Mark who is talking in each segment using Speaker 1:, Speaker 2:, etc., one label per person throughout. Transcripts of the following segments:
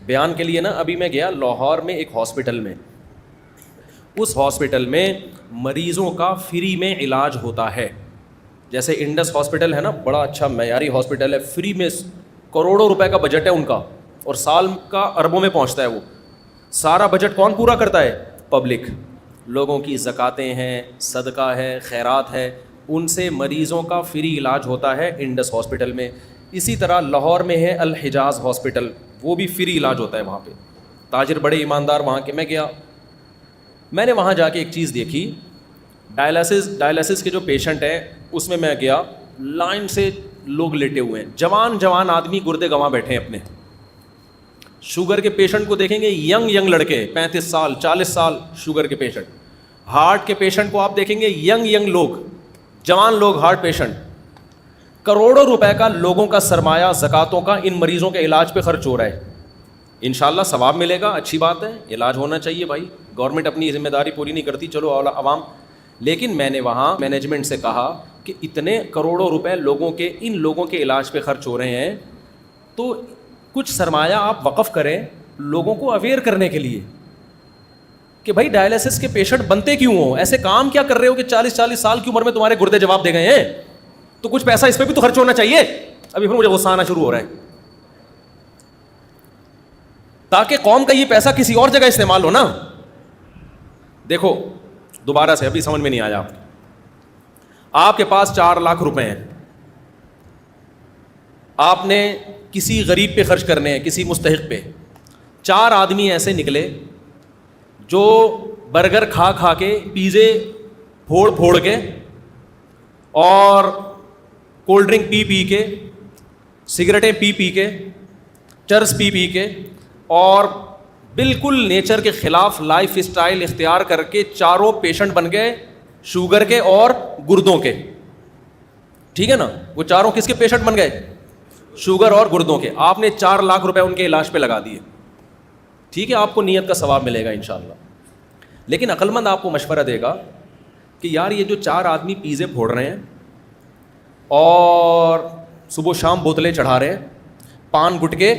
Speaker 1: بیان کے لیے نا ابھی میں گیا لاہور میں ایک ہاسپٹل میں, اس ہاسپٹل میں مریضوں کا فری میں علاج ہوتا ہے. جیسے انڈس ہاسپٹل ہے نا, بڑا اچھا معیاری ہاسپٹل ہے, فری میں کروڑوں روپے کا بجٹ ہے ان کا, اور سال کا اربوں میں پہنچتا ہے. وہ سارا بجٹ کون پورا کرتا ہے؟ پبلک. لوگوں کی زکاتیں ہیں, صدقہ ہے, خیرات ہے, ان سے مریضوں کا فری علاج ہوتا ہے انڈس ہاسپٹل میں. اسی طرح لاہور میں ہے الحجاز ہاسپٹل, وہ بھی فری علاج ہوتا ہے وہاں پہ. تاجر بڑے ایماندار وہاں کے. میں گیا, میں نے وہاں جا کے ایک چیز دیکھی, ڈائلسس کے جو پیشنٹ ہیں اس میں گیا, لائن سے لوگ لیٹے ہوئے ہیں, جوان آدمی گردے گنوا بیٹھے ہیں اپنے. شوگر کے پیشنٹ کو دیکھیں گے, ینگ لڑکے 35 سال 40 سال شوگر کے پیشنٹ. ہارٹ کے پیشنٹ کو آپ دیکھیں گے, ینگ لوگ, جوان لوگ ہارٹ پیشنٹ. کروڑوں روپے کا لوگوں کا سرمایہ زکاتوں کا ان مریضوں کے علاج پہ خرچ ہو رہا ہے. انشاءاللہ ثواب ملے گا, اچھی بات ہے, علاج ہونا چاہیے بھائی. گورنمنٹ اپنی ذمہ داری پوری نہیں کرتی, چلو عوام. لیکن میں نے وہاں مینجمنٹ سے کہا کہ اتنے کروڑوں روپے ان لوگوں کے علاج پہ خرچ ہو رہے ہیں, تو کچھ سرمایہ آپ وقف کریں لوگوں کو اویئر کرنے کے لیے کہ بھائی ڈائلسس کے پیشنٹ بنتے کیوں ہوں, ایسے کام کیا کر رہے ہو کہ 40 سال کی عمر میں تمہارے گردے جواب دے گئے ہیں, تو کچھ پیسہ اس پہ بھی تو خرچ ہونا چاہیے. ابھی پھر مجھے غصہ آنا شروع ہو رہا ہے, تاکہ قوم کا یہ پیسہ کسی اور جگہ استعمال ہو نا. دیکھو دوبارہ سے, ابھی سمجھ میں نہیں آیا. آپ کے پاس 4 لاکھ روپے ہیں, آپ نے کسی غریب پہ خرچ کرنے ہیں, کسی مستحق پہ. 4 آدمی ایسے نکلے جو برگر کھا کے, پیزے پھوڑ کے, اور کولڈ ڈرنک پی کے, سگریٹیں پی کے, چرس پی کے, اور بالکل نیچر کے خلاف لائف اسٹائل اختیار کر کے چاروں پیشنٹ بن گئے, شوگر کے اور گردوں کے. ٹھیک ہے نا, وہ چاروں کس کے پیشنٹ بن گئے؟ شوگر اور گردوں کے. آپ نے 4 لاکھ روپے ان کے علاج پہ لگا دیے. ٹھیک ہے, آپ کو نیت کا ثواب ملے گا انشاءاللہ. لیکن عقل مند آپ کو مشورہ دے گا کہ یار یہ جو 4 آدمی پیزے پھوڑ رہے ہیں اور صبح شام بوتلیں چڑھا رہے ہیں, پان گٹکے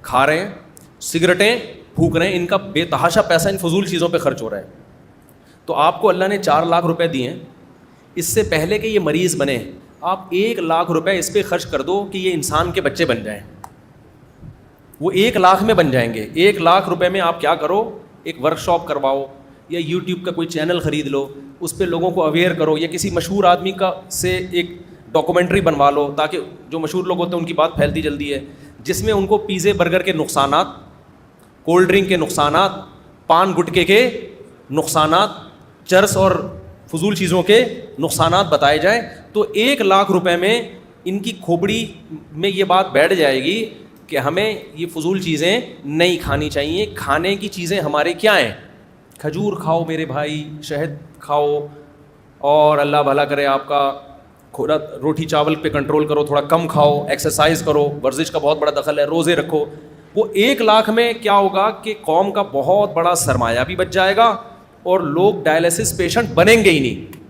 Speaker 1: کھا رہے ہیں, سگریٹیں پھونک رہے ہیں, ان کا بے تحاشا پیسہ ان فضول چیزوں پہ خرچ ہو رہا ہے. تو آپ کو اللہ نے 4 لاکھ روپے دیے ہیں, اس سے پہلے کہ یہ مریض بنے آپ 1 لاکھ روپے اس پہ خرچ کر دو کہ یہ انسان کے بچے بن جائیں. وہ 1 لاکھ میں بن جائیں گے. 1 لاکھ روپے میں آپ کیا کرو, ایک ورک شاپ کرواؤ, یا یوٹیوب کا کوئی چینل خرید لو, اس پہ لوگوں کو اویئر کرو, یا کسی مشہور آدمی کا سے ایک ڈاکومنٹری بنوا لو, تاکہ جو مشہور لوگ ہوتے ہیں ان کی بات پھیلتی جلدی ہے, جس میں ان کو پیزے برگر کے نقصانات, کولڈ ڈرنک کے نقصانات, پان گٹکے کے نقصانات, چرس اور فضول چیزوں کے نقصانات بتائے جائیں. تو 1 لاکھ روپے میں ان کی کھوپڑی میں یہ بات بیٹھ جائے گی کہ ہمیں یہ فضول چیزیں نہیں کھانی چاہیے. کھانے کی چیزیں ہمارے کیا ہیں؟ کھجور کھاؤ میرے بھائی, شہد کھاؤ, اور اللہ بھلا کرے آپ کا تھوڑا روٹی چاول پہ کنٹرول کرو, تھوڑا کم کھاؤ, ایکسرسائز کرو, ورزش کا بہت بڑا دخل ہے, روزے رکھو. وہ 1 لاکھ میں کیا ہوگا کہ قوم کا بہت بڑا سرمایہ بھی بچ جائے گا, اور لوگ ڈائلسس پیشنٹ بنیں گے ہی نہیں.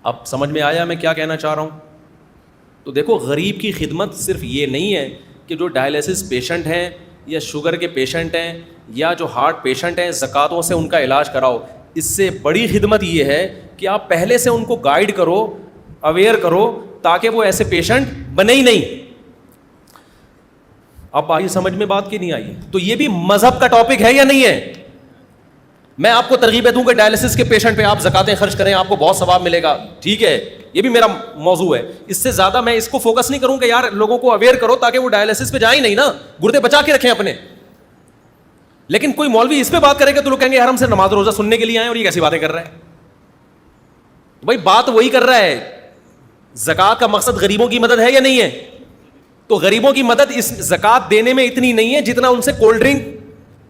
Speaker 1: اب سمجھ میں آیا میں کیا کہنا چاہ رہا ہوں؟ تو دیکھو, غریب کی خدمت صرف یہ نہیں ہے کہ جو ڈائلسس پیشنٹ ہیں یا شوگر کے پیشنٹ ہیں یا جو ہارٹ پیشنٹ ہیں, زکاتوں سے ان کا علاج کراؤ. اس سے بڑی خدمت یہ ہے کہ آپ پہلے سے ان کو گائیڈ کرو, اویئر کرو, تاکہ وہ ایسے پیشنٹ بنے ہی نہیں. اب آئی سمجھ میں بات کی نہیں آئی؟ تو یہ بھی مذہب کا ٹاپک ہے یا نہیں ہے؟ میں آپ کو ترغیبیں دوں کہ ڈائلسس کے پیشنٹ پہ آپ زکاتیں خرچ کریں, آپ کو بہت ثواب ملے گا. ٹھیک ہے, یہ بھی میرا موضوع ہے. اس سے زیادہ میں اس کو فوکس نہیں کروں کہ یار لوگوں کو اویئر کرو تاکہ وہ ڈائلسس پہ جائیں نہیں نا, گردے بچا کے رکھیں اپنے. لیکن کوئی مولوی اس پہ بات کرے گا تو لوگ کہیں گے یار ہم سے نماز روزہ سننے کے لیے آئے اور یہ کیسی باتیں کر رہا ہے. بھائی بات وہی کر رہا ہے, زکات کا مقصد غریبوں کی مدد ہے یا نہیں ہے؟ تو غریبوں کی مدد اس زکات دینے میں اتنی نہیں ہے جتنا ان سے کولڈ ڈرنک,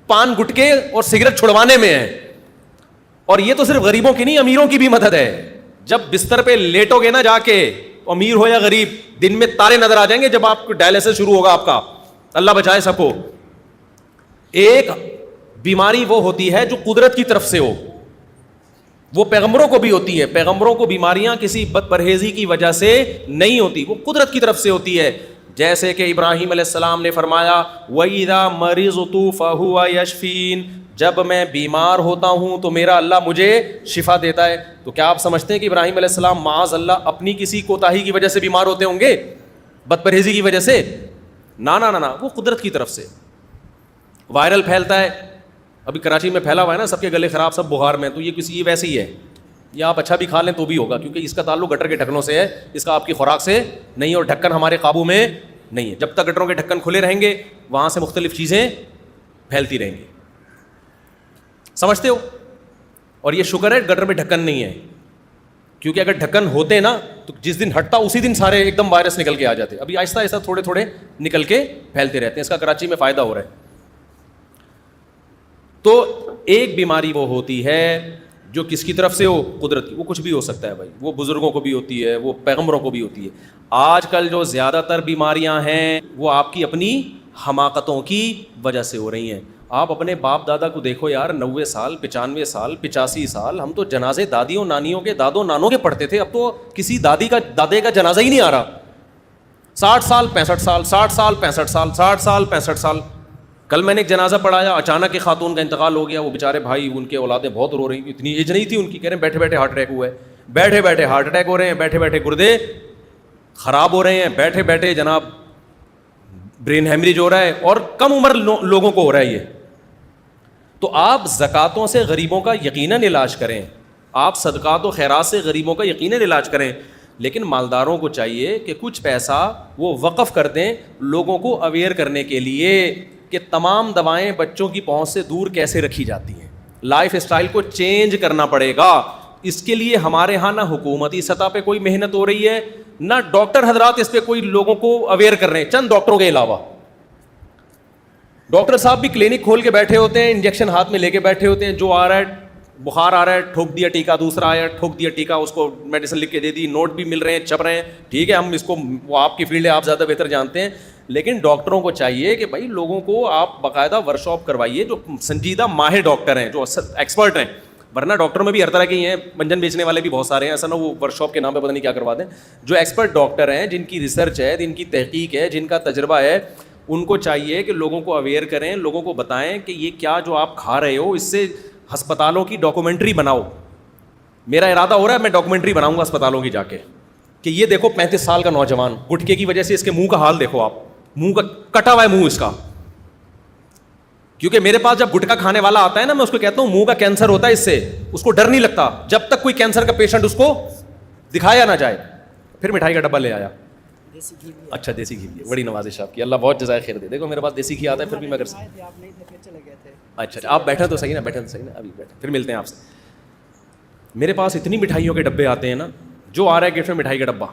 Speaker 1: پان گٹکے اور سگریٹ چھڑوانے میں ہے. اور یہ تو صرف غریبوں کی نہیں, امیروں کی بھی مدد ہے. جب بستر پہ لیٹو گے نا جا کے, امیر ہو یا غریب, دن میں تارے نظر آ جائیں گے جب آپ کو ڈائلسس شروع ہوگا آپ کا. اللہ بچائے سب کو. ایک بیماری وہ ہوتی ہے جو قدرت کی طرف سے ہو, وہ پیغمبروں کو بھی ہوتی ہے. پیغمبروں کو بیماریاں کسی بد پرہیزی کی وجہ سے نہیں ہوتی, وہ قدرت کی طرف سے ہوتی ہے. جیسے کہ ابراہیم علیہ السلام نے فرمایا وَإِذَا مَرِضْتُ فَهُوَ يَشْفِينِ، جب میں بیمار ہوتا ہوں تو میرا اللہ مجھے شفا دیتا ہے. تو کیا آپ سمجھتے ہیں کہ ابراہیم علیہ السلام معاذ اللہ اپنی کسی کوتاہی کی وجہ سے بیمار ہوتے ہوں گے، بد پرہیزی کی وجہ سے؟ نا نا نا، وہ قدرت کی طرف سے. وائرل پھیلتا ہے، ابھی کراچی میں پھیلا ہوا ہے نا، سب کے گلے خراب، سب بخار میں، تو یہ ویسے ہی ہے. یا آپ اچھا بھی کھا لیں تو بھی ہوگا، کیونکہ اس کا تعلق گٹر کے ڈھکنوں سے ہے، اس کا آپ کی خوراک سے نہیں، اور ڈھکن ہمارے قابو میں نہیں ہے. جب تک گٹروں کے ڈھکن کھلے رہیں گے وہاں سے مختلف چیزیں پھیلتی رہیں گی. سمجھتے ہو؟ اور یہ شکر ہے گٹر میں ڈھکن نہیں ہے، کیونکہ اگر ڈھکن ہوتے نا تو جس دن ہٹتا اسی دن سارے ایک دم وائرس نکل کے آ جاتے. ابھی آہستہ آہستہ تھوڑے تھوڑے نکل کے پھیلتے رہتے ہیں، اس کا کراچی میں فائدہ ہو رہا ہے. تو ایک بیماری وہ ہوتی ہے جو کس کی طرف سے ہو؟ قدرت کی. وہ کچھ بھی ہو سکتا ہے بھائی، وہ بزرگوں کو بھی ہوتی ہے، وہ پیغمبروں کو بھی ہوتی ہے. آج کل جو زیادہ تر بیماریاں ہیں وہ آپ کی اپنی حماقتوں کی وجہ سے ہو رہی ہیں. آپ اپنے باپ دادا کو دیکھو یار، 90 سال 95 سال 85 سال، ہم تو جنازے دادیوں نانیوں کے دادوں نانوں کے پڑھتے تھے، اب تو کسی دادے کا جنازہ ہی نہیں آ رہا. 60 سال 65 سال 60 سال 65 سال 60 سال 65 سال. کل میں نے ایک جنازہ پڑھایا، اچانک ایک خاتون کا انتقال ہو گیا. وہ بیچارے بھائی، ان کے اولادیں بہت رو رہی، اتنی ایج نہیں تھی ان کی، کہہ رہے ہیں بیٹھے بیٹھے ہارٹ اٹیک ہوا ہے، بیٹھے بیٹھے ہارٹ اٹیک ہو رہے ہیں، بیٹھے بیٹھے گردے خراب ہو رہے ہیں، بیٹھے بیٹھے جناب برین ہیمریج ہو رہا ہے، اور کم عمر لوگوں کو ہو رہا ہے یہ. تو آپ زکاتوں سے غریبوں کا یقیناً علاج کریں، آپ صدقات و خیرات سے غریبوں کا یقیناً علاج کریں، لیکن مالداروں کو چاہیے کہ کچھ پیسہ وہ وقف کر دیں لوگوں کو اویئر کرنے کے لیے کہ تمام دوائیں بچوں کی پہنچ سے دور کیسے رکھی جاتی ہیں. لائف اسٹائل کو چینج کرنا پڑے گا. اس کے لیے ہمارے ہاں نہ حکومتی سطح پہ کوئی محنت ہو رہی ہے، نہ ڈاکٹر حضرات اس پہ کوئی لوگوں کو اویئر کر رہے ہیں، چند ڈاکٹروں کے علاوہ. ڈاکٹر صاحب بھی کلینک کھول کے بیٹھے ہوتے ہیں، انجیکشن ہاتھ میں لے کے بیٹھے ہوتے ہیں، جو آ رہا ہے بخار آ رہا ہے ٹھوک دیا ٹیکا، دوسرا آیا ٹھوک دیا ٹیکا، اس کو میڈیسن لکھ کے دے دی، نوٹ بھی مل رہے ہیں، چھپ رہے ہیں. ٹھیک ہے، ہم اس کو، وہ آپ کی فیلڈ ہے، آپ زیادہ بہتر جانتے ہیں، لیکن ڈاکٹروں کو چاہیے کہ بھائی لوگوں کو آپ باقاعدہ ورکشاپ کروائیے، جو سنجیدہ ماہر ڈاکٹر ہیں، جو ایکسپرٹ ہیں. ورنہ ڈاکٹروں میں بھی ہر طرح کے ہیں، منجن بیچنے والے بھی بہت سارے ہیں، ایسا نہ وہ ورکشاپ کے نام پہ پتہ نہیں کیا کروا دیں. جو ایکسپرٹ ڈاکٹر ہیں، جن کی ریسرچ ہے، جن کی تحقیق ہے، جن کا تجربہ ہے، ان کو چاہیے کہ لوگوں کو اویئر کریں، لوگوں کو بتائیں کہ یہ کیا جو آپ کھا رہے ہو، اس سے ہسپتالوں کی ڈاکومنٹری بناؤ. میرا ارادہ ہو رہا ہے میں ڈاکومنٹری بناؤں گا اسپتالوں کی جا کے، کہ یہ دیکھو 35 سال کا نوجوان گٹکے کی وجہ سے اس کے منہ کا حال دیکھو، آپ منہ کا کٹا ہوا ہے منہ اس کا. کیونکہ میرے پاس جب گٹکا کھانے والا آتا ہے نا، میں اس کو کہتا ہوں منہ کا کینسر ہوتا ہے، اس سے اس کو ڈر نہیں لگتا جب تک کوئی کینسر کا پیشنٹ اس کو دکھایا نہ جائے. پھر مٹھائی کا ڈبہ لے آیا. اچھا دیسی گھی بھی، بڑی نوازش آپ کی، اللہ بہت جزائے خیر دے. دیکھو میرے پاس دیسی گھی آتا ہے پھر بھی میں کر سکتا. اچھا آپ بیٹھے تو صحیح نا، بیٹھے تو صحیح نا، ابھی بیٹھے، پھر ملتے ہیں آپ سے. میرے پاس اتنی مٹھائیوں کے ڈبے آتے ہیں نا، جو آ رہا ہے گفٹ میں مٹھائی کا ڈبہ.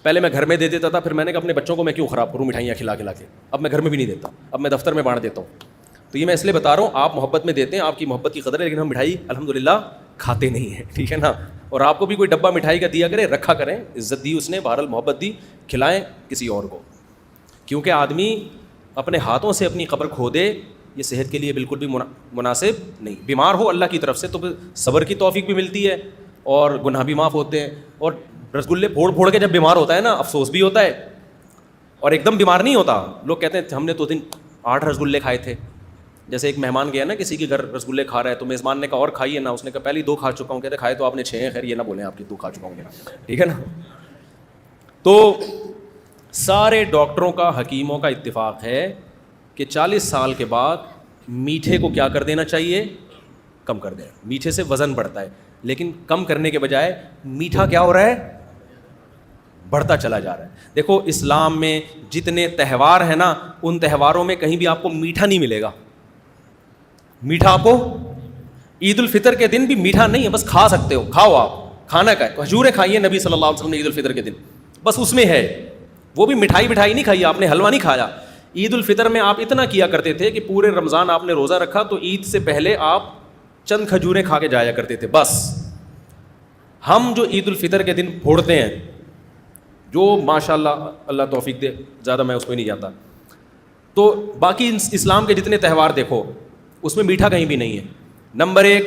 Speaker 1: پہلے میں گھر میں دے دیتا تھا، پھر میں نے کہا اپنے بچوں کو میں کیوں خراب کروں مٹھائیاں کھلا کھلا کے، اب میں گھر میں بھی نہیں دیتا، اب میں دفتر میں بانٹ دیتا ہوں. تو یہ میں اس لیے بتا رہا ہوں، آپ محبت میں دیتے ہیں، آپ کی محبت کی قدر ہے، لیکن ہم مٹھائی الحمدللہ کھاتے نہیں ہیں. ٹھیک ہے نا. اور آپ کو بھی کوئی ڈبہ مٹھائی کا دیا کرے، رکھا کریں، عزت دی اس نے، بہرحال محبت دی، کھلائیں کسی اور کو. کیونکہ آدمی اپنے ہاتھوں سے اپنی قبر کھو دے، یہ صحت کے لیے بالکل بھی مناسب نہیں. بیمار ہو اللہ کی طرف سے تو صبر کی توفیق بھی ملتی ہے اور گناہ بھی معاف ہوتے ہیں. اور رسگلے پھوڑ پھوڑ کے جب بیمار ہوتا ہے نا، افسوس بھی ہوتا ہے، اور ایک دم بیمار نہیں ہوتا. لوگ کہتے ہیں ہم نے تو دن 8 رسگلے کھائے تھے. جیسے ایک مہمان گیا نا کسی کے گھر، رسگلے کھا رہا ہے، تو میزبان نے کہا اور کھائیے نا، اس نے کہا پہلے 2 کھا چکا ہوں. کہتے کھائے تو آپ نے 6 ہیں، خیر یہ نہ بولیں آپ کی 2 کھا چکا ہوں. ٹھیک ہے نا. تو سارے ڈاکٹروں کا، حکیموں کا اتفاق ہے کہ 40 سال کے بعد میٹھے کو کیا کر دینا چاہیے؟ کم کر دینا. میٹھے سے وزن بڑھتا ہے، لیکن کم کرنے کے بجائے میٹھا کیا ہو رہا ہے؟ بڑھتا چلا جا رہا ہے. دیکھو اسلام میں جتنے تہوار ہیں نا، ان تہواروں میں کہیں بھی آپ کو میٹھا نہیں ملے گا. میٹھا آپ کو عید الفطر کے دن بھی میٹھا نہیں ہے، بس کھا سکتے ہو، کھاؤ، آپ کھانا کا ہے. کھجوریں کھائیے نبی صلی اللہ علیہ وسلم نے عید الفطر کے دن، بس اس میں ہے. وہ بھی مٹھائی نہیں کھائی آپ نے، حلوہ نہیں کھایا. عید الفطر میں آپ اتنا کیا کرتے تھے کہ پورے رمضان آپ نے روزہ رکھا تو عید سے پہلے آپ چند کھجوریں کھا کے جایا کرتے تھے بس. ہم جو عید الفطر کے دن پھوڑتے ہیں، جو ماشاء اللہ اللہ توفیق دے، زیادہ میں اس میں نہیں جاتا، تو باقی اسلام کے جتنے تہوار دیکھو اس میں میٹھا کہیں بھی نہیں ہے. نمبر 1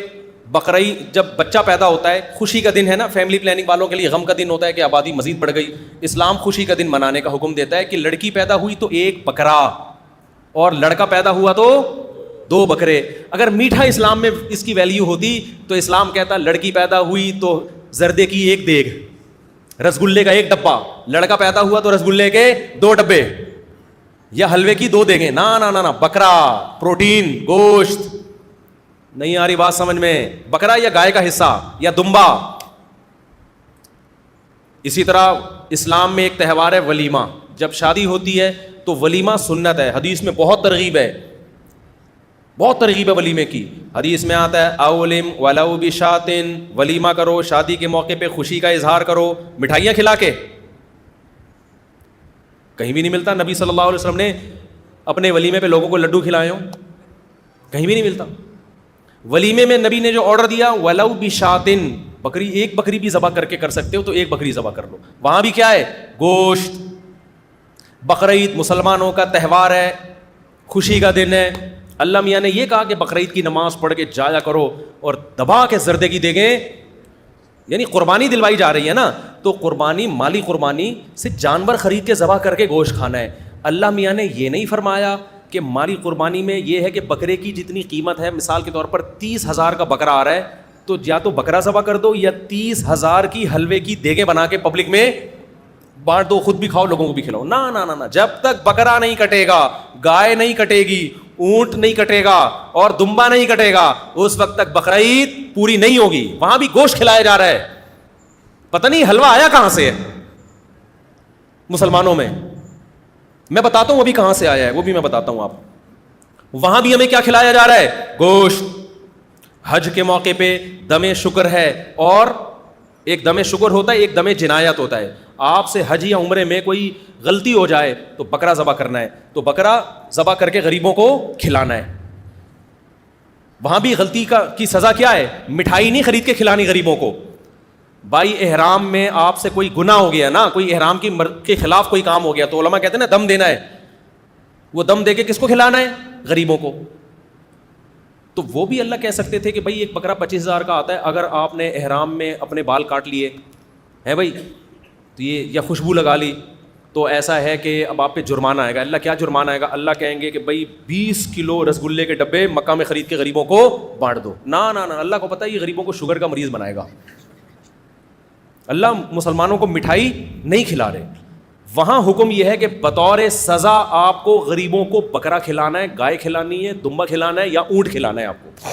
Speaker 1: بقرعید جب بچہ پیدا ہوتا ہے، خوشی کا دن ہے نا، فیملی پلاننگ والوں کے لیے غم کا دن ہوتا ہے کہ آبادی مزید بڑھ گئی. اسلام خوشی کا دن منانے کا حکم دیتا ہے کہ لڑکی پیدا ہوئی تو ایک بکرا اور لڑکا پیدا ہوا تو 2 بکرے. اگر میٹھا اسلام میں اس کی ویلیو ہوتی تو اسلام کہتا لڑکی پیدا ہوئی تو زردے کی 1 دیگ، رسگلے کا 1 ڈبہ، لڑکا پیدا ہوا تو رسگلے کے 2 ڈبے یا حلوے کی 2 دیگیں. نہ بکرا، پروٹین، گوشت. نہیں آ رہی بات سمجھ میں؟ بکرا یا گائے کا حصہ یا دمبا. اسی طرح اسلام میں ایک تہوار ہے ولیمہ. جب شادی ہوتی ہے تو ولیمہ سنت ہے. حدیث میں بہت ترغیب ہے ولیمے کی. حدیث میں آتا ہے اولم ولو بشاتن، ولیمہ کرو، شادی کے موقع پہ خوشی کا اظہار کرو مٹھائیاں کھلا کے. کہیں بھی نہیں ملتا نبی صلی اللہ علیہ وسلم نے اپنے ولیمے پہ لوگوں کو لڈو کھلائے ہوں، کہیں بھی نہیں ملتا. ولیمے میں نبی نے جو آرڈر دیا ولو بشاتن، بکری، 1 بکری بھی ذبح کر کے کر سکتے ہو تو 1 بکری ذبح کر لو. وہاں بھی کیا ہے؟ گوشت. بقرعید مسلمانوں کا تہوار ہے، خوشی کا دن ہے. اللہ میاں نے یہ کہا کہ بقرعید کی نماز پڑھ کے جایا کرو اور دبا کے زردے کی دیگیں، یعنی قربانی دلوائی جا رہی ہے نا. تو قربانی، مالی قربانی سے جانور خرید کے ذبح کر کے گوشت کھانا ہے. اللہ میاں نے یہ نہیں فرمایا کہ مالی قربانی میں یہ ہے کہ بکرے کی جتنی قیمت ہے، مثال کے طور پر 30,000 کا بکرا آ رہا ہے تو یا تو بکرا ذبح کر دو یا 30,000 کی حلوے کی دیگیں بنا کے پبلک میں بانٹ دو، خود بھی کھاؤ لوگوں کو بھی کھلاؤ. نہ، جب تک بکرا نہیں کٹے گا، گائے نہیں کٹے گی، اونٹ نہیں کٹے گا اور دمبا نہیں کٹے گا، اس وقت تک بقرعید پوری نہیں ہوگی. وہاں بھی گوشت کھلایا جا رہا ہے. پتہ نہیں حلوہ آیا کہاں سے ہے مسلمانوں میں. میں بتاتا ہوں ابھی کہاں سے آیا ہے، وہ بھی میں بتاتا ہوں آپ. وہاں بھی ہمیں کیا کھلایا جا رہا ہے؟ گوشت. حج کے موقع پہ دم شکر ہے، اور ایک دم شکر ہوتا ہے، ایک دم جنایت ہوتا ہے. آپ سے حج یا عمرے میں کوئی غلطی ہو جائے تو بکرا ذبح کرنا ہے، تو بکرا ذبح کر کے غریبوں کو کھلانا ہے. وہاں بھی غلطی کی سزا کیا ہے؟ مٹھائی نہیں خرید کے کھلانی غریبوں کو. بھائی احرام میں آپ سے کوئی گناہ ہو گیا نا، کوئی احرام کے خلاف کوئی کام ہو گیا تو علماء کہتے ہیں نا دم دینا ہے. وہ دم دے کے کس کو کھلانا ہے؟ غریبوں کو. تو وہ بھی اللہ کہہ سکتے تھے کہ بھائی ایک بکرا 25,000 کا آتا ہے، اگر آپ نے احرام میں اپنے بال کاٹ لیے ہیں بھائی تو یہ، یا خوشبو لگا لی، تو ایسا ہے کہ اب آپ پہ جرمانہ آئے گا. اللہ کیا جرمانہ آئے گا؟ اللہ کہیں گے کہ بھائی 20 کلو رسگلے کے ڈبے مکہ میں خرید کے غریبوں کو بانٹ دو. نہ، اللہ کو پتہ ہے یہ غریبوں کو شوگر کا مریض بنائے گا. اللہ مسلمانوں کو مٹھائی نہیں کھلا رہے. وہاں حکم یہ ہے کہ بطور سزا آپ کو غریبوں کو بکرا کھلانا ہے، گائے کھلانی ہے، دمبا کھلانا ہے یا اونٹ کھلانا ہے آپ کو.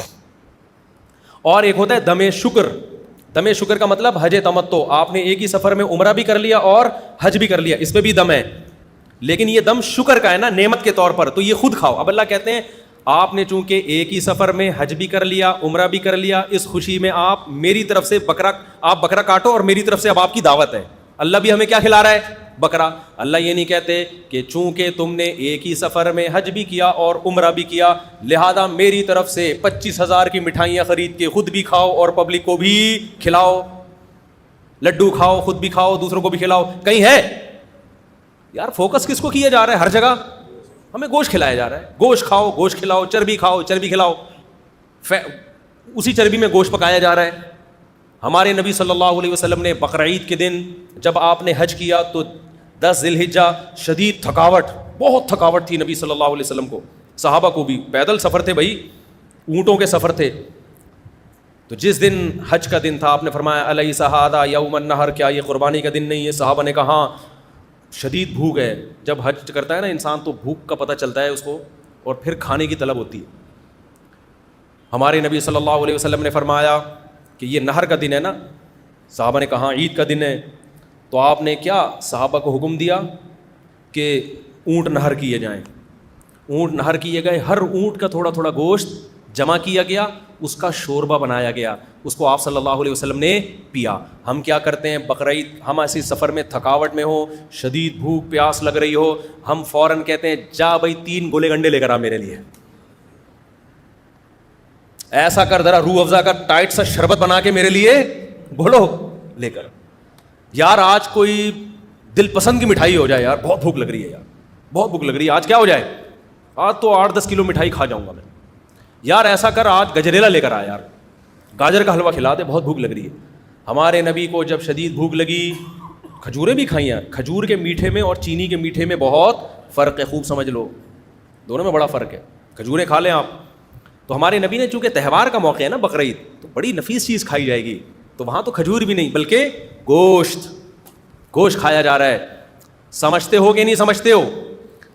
Speaker 1: اور ایک ہوتا ہے دم شکر. دم شکر کا مطلب حج تمتع، آپ نے ایک ہی سفر میں عمرہ بھی کر لیا اور حج بھی کر لیا، اس پہ بھی دم ہے، لیکن یہ دم شکر کا ہے نا، نعمت کے طور پر، تو یہ خود کھاؤ. اب اللہ کہتے ہیں آپ نے چونکہ ایک ہی سفر میں حج بھی کر لیا، عمرہ بھی کر لیا، اس خوشی میں آپ میری طرف سے بکرا کاٹو اور میری طرف سے اب آپ کی دعوت ہے. اللہ بھی ہمیں کیا کھلا رہا ہے؟ بکرا. اللہ یہ نہیں کہتے کہ چونکہ تم نے ایک ہی سفر میں حج بھی کیا اور عمرہ بھی کیا لہذا میری طرف سے 25,000 کی مٹھائیاں خرید کے خود بھی کھاؤ اور پبلک کو بھی کھلاؤ، لڈو کھاؤ، خود بھی کھاؤ، دوسروں کو بھی کھلاؤ. کہیں ہے یار؟ فوکس کس کو کیا جا رہا ہے؟ ہر جگہ ہمیں گوشت کھلایا جا رہا ہے. گوشت کھاؤ، گوشت کھلاؤ، چربی کھاؤ، چربی کھلاؤ، اسی چربی میں گوشت پکایا جا رہا ہے. ہمارے نبی صلی اللہ علیہ وسلم نے بقرعید کے دن جب آپ نے حج کیا تو 10 ذی الحجہ شدید تھکاوٹ، بہت تھکاوٹ تھی نبی صلی اللہ علیہ وسلم کو، صحابہ کو بھی. پیدل سفر تھے بھائی، اونٹوں کے سفر تھے. تو جس دن حج کا دن تھا آپ نے فرمایا الیس ھذا یوم النحر، کیا یہ قربانی کا دن نہیں ہے؟ صحابہ نے کہا ہاں. شدید بھوک ہے، جب حج کرتا ہے نا انسان تو بھوک کا پتہ چلتا ہے اس کو اور پھر کھانے کی طلب ہوتی ہے. ہمارے نبی صلی اللہ علیہ وسلم نے فرمایا کہ یہ نہر کا دن ہے نا. صحابہ نے کہا عید کا دن ہے. تو آپ نے کیا صحابہ کو حکم دیا کہ اونٹ نہر کیے جائیں. اونٹ نہر کیے گئے، ہر اونٹ کا تھوڑا تھوڑا گوشت جمع کیا گیا، اس کا شوربہ بنایا گیا، اس کو آپ صلی اللہ علیہ وسلم نے پیا. ہم کیا کرتے ہیں بقرعید، ہم ایسی سفر میں تھکاوٹ میں ہو، شدید بھوک پیاس لگ رہی ہو، ہم فوراً کہتے ہیں جا بھائی 3 گولے گنڈے لے کر آ میرے لیے، ایسا کر ذرا روح افزا کا ٹائٹ سا شربت بنا کے میرے لیے بولو لے کر. یار آج کوئی دل پسند کی مٹھائی ہو جائے، یار بہت بھوک لگ رہی ہے، یار بہت بھوک لگ رہی ہے، آج کیا ہو جائے؟ آج تو 8-10 کلو مٹھائی کھا جاؤں گا میں. یار ایسا کر آج گجریلا لے کر آ یار. گاجر کا حلوہ کھلاتے, بہت بھوک لگ رہی ہے. ہمارے نبی کو جب شدید بھوک لگی, کھجوریں بھی کھائیں ہیں. کھجور کے میٹھے میں اور چینی کے میٹھے میں بہت فرق ہے, خوب سمجھ لو, دونوں میں بڑا فرق ہے. کھجوریں کھا لیں آپ. تو ہمارے نبی نے چونکہ تہوار کا موقع ہے نا بقرعید, تو بڑی نفیس چیز کھائی جائے گی, تو وہاں تو کھجور بھی نہیں بلکہ گوشت کھایا جا رہا ہے. سمجھتے ہو کہ نہیں سمجھتے ہو؟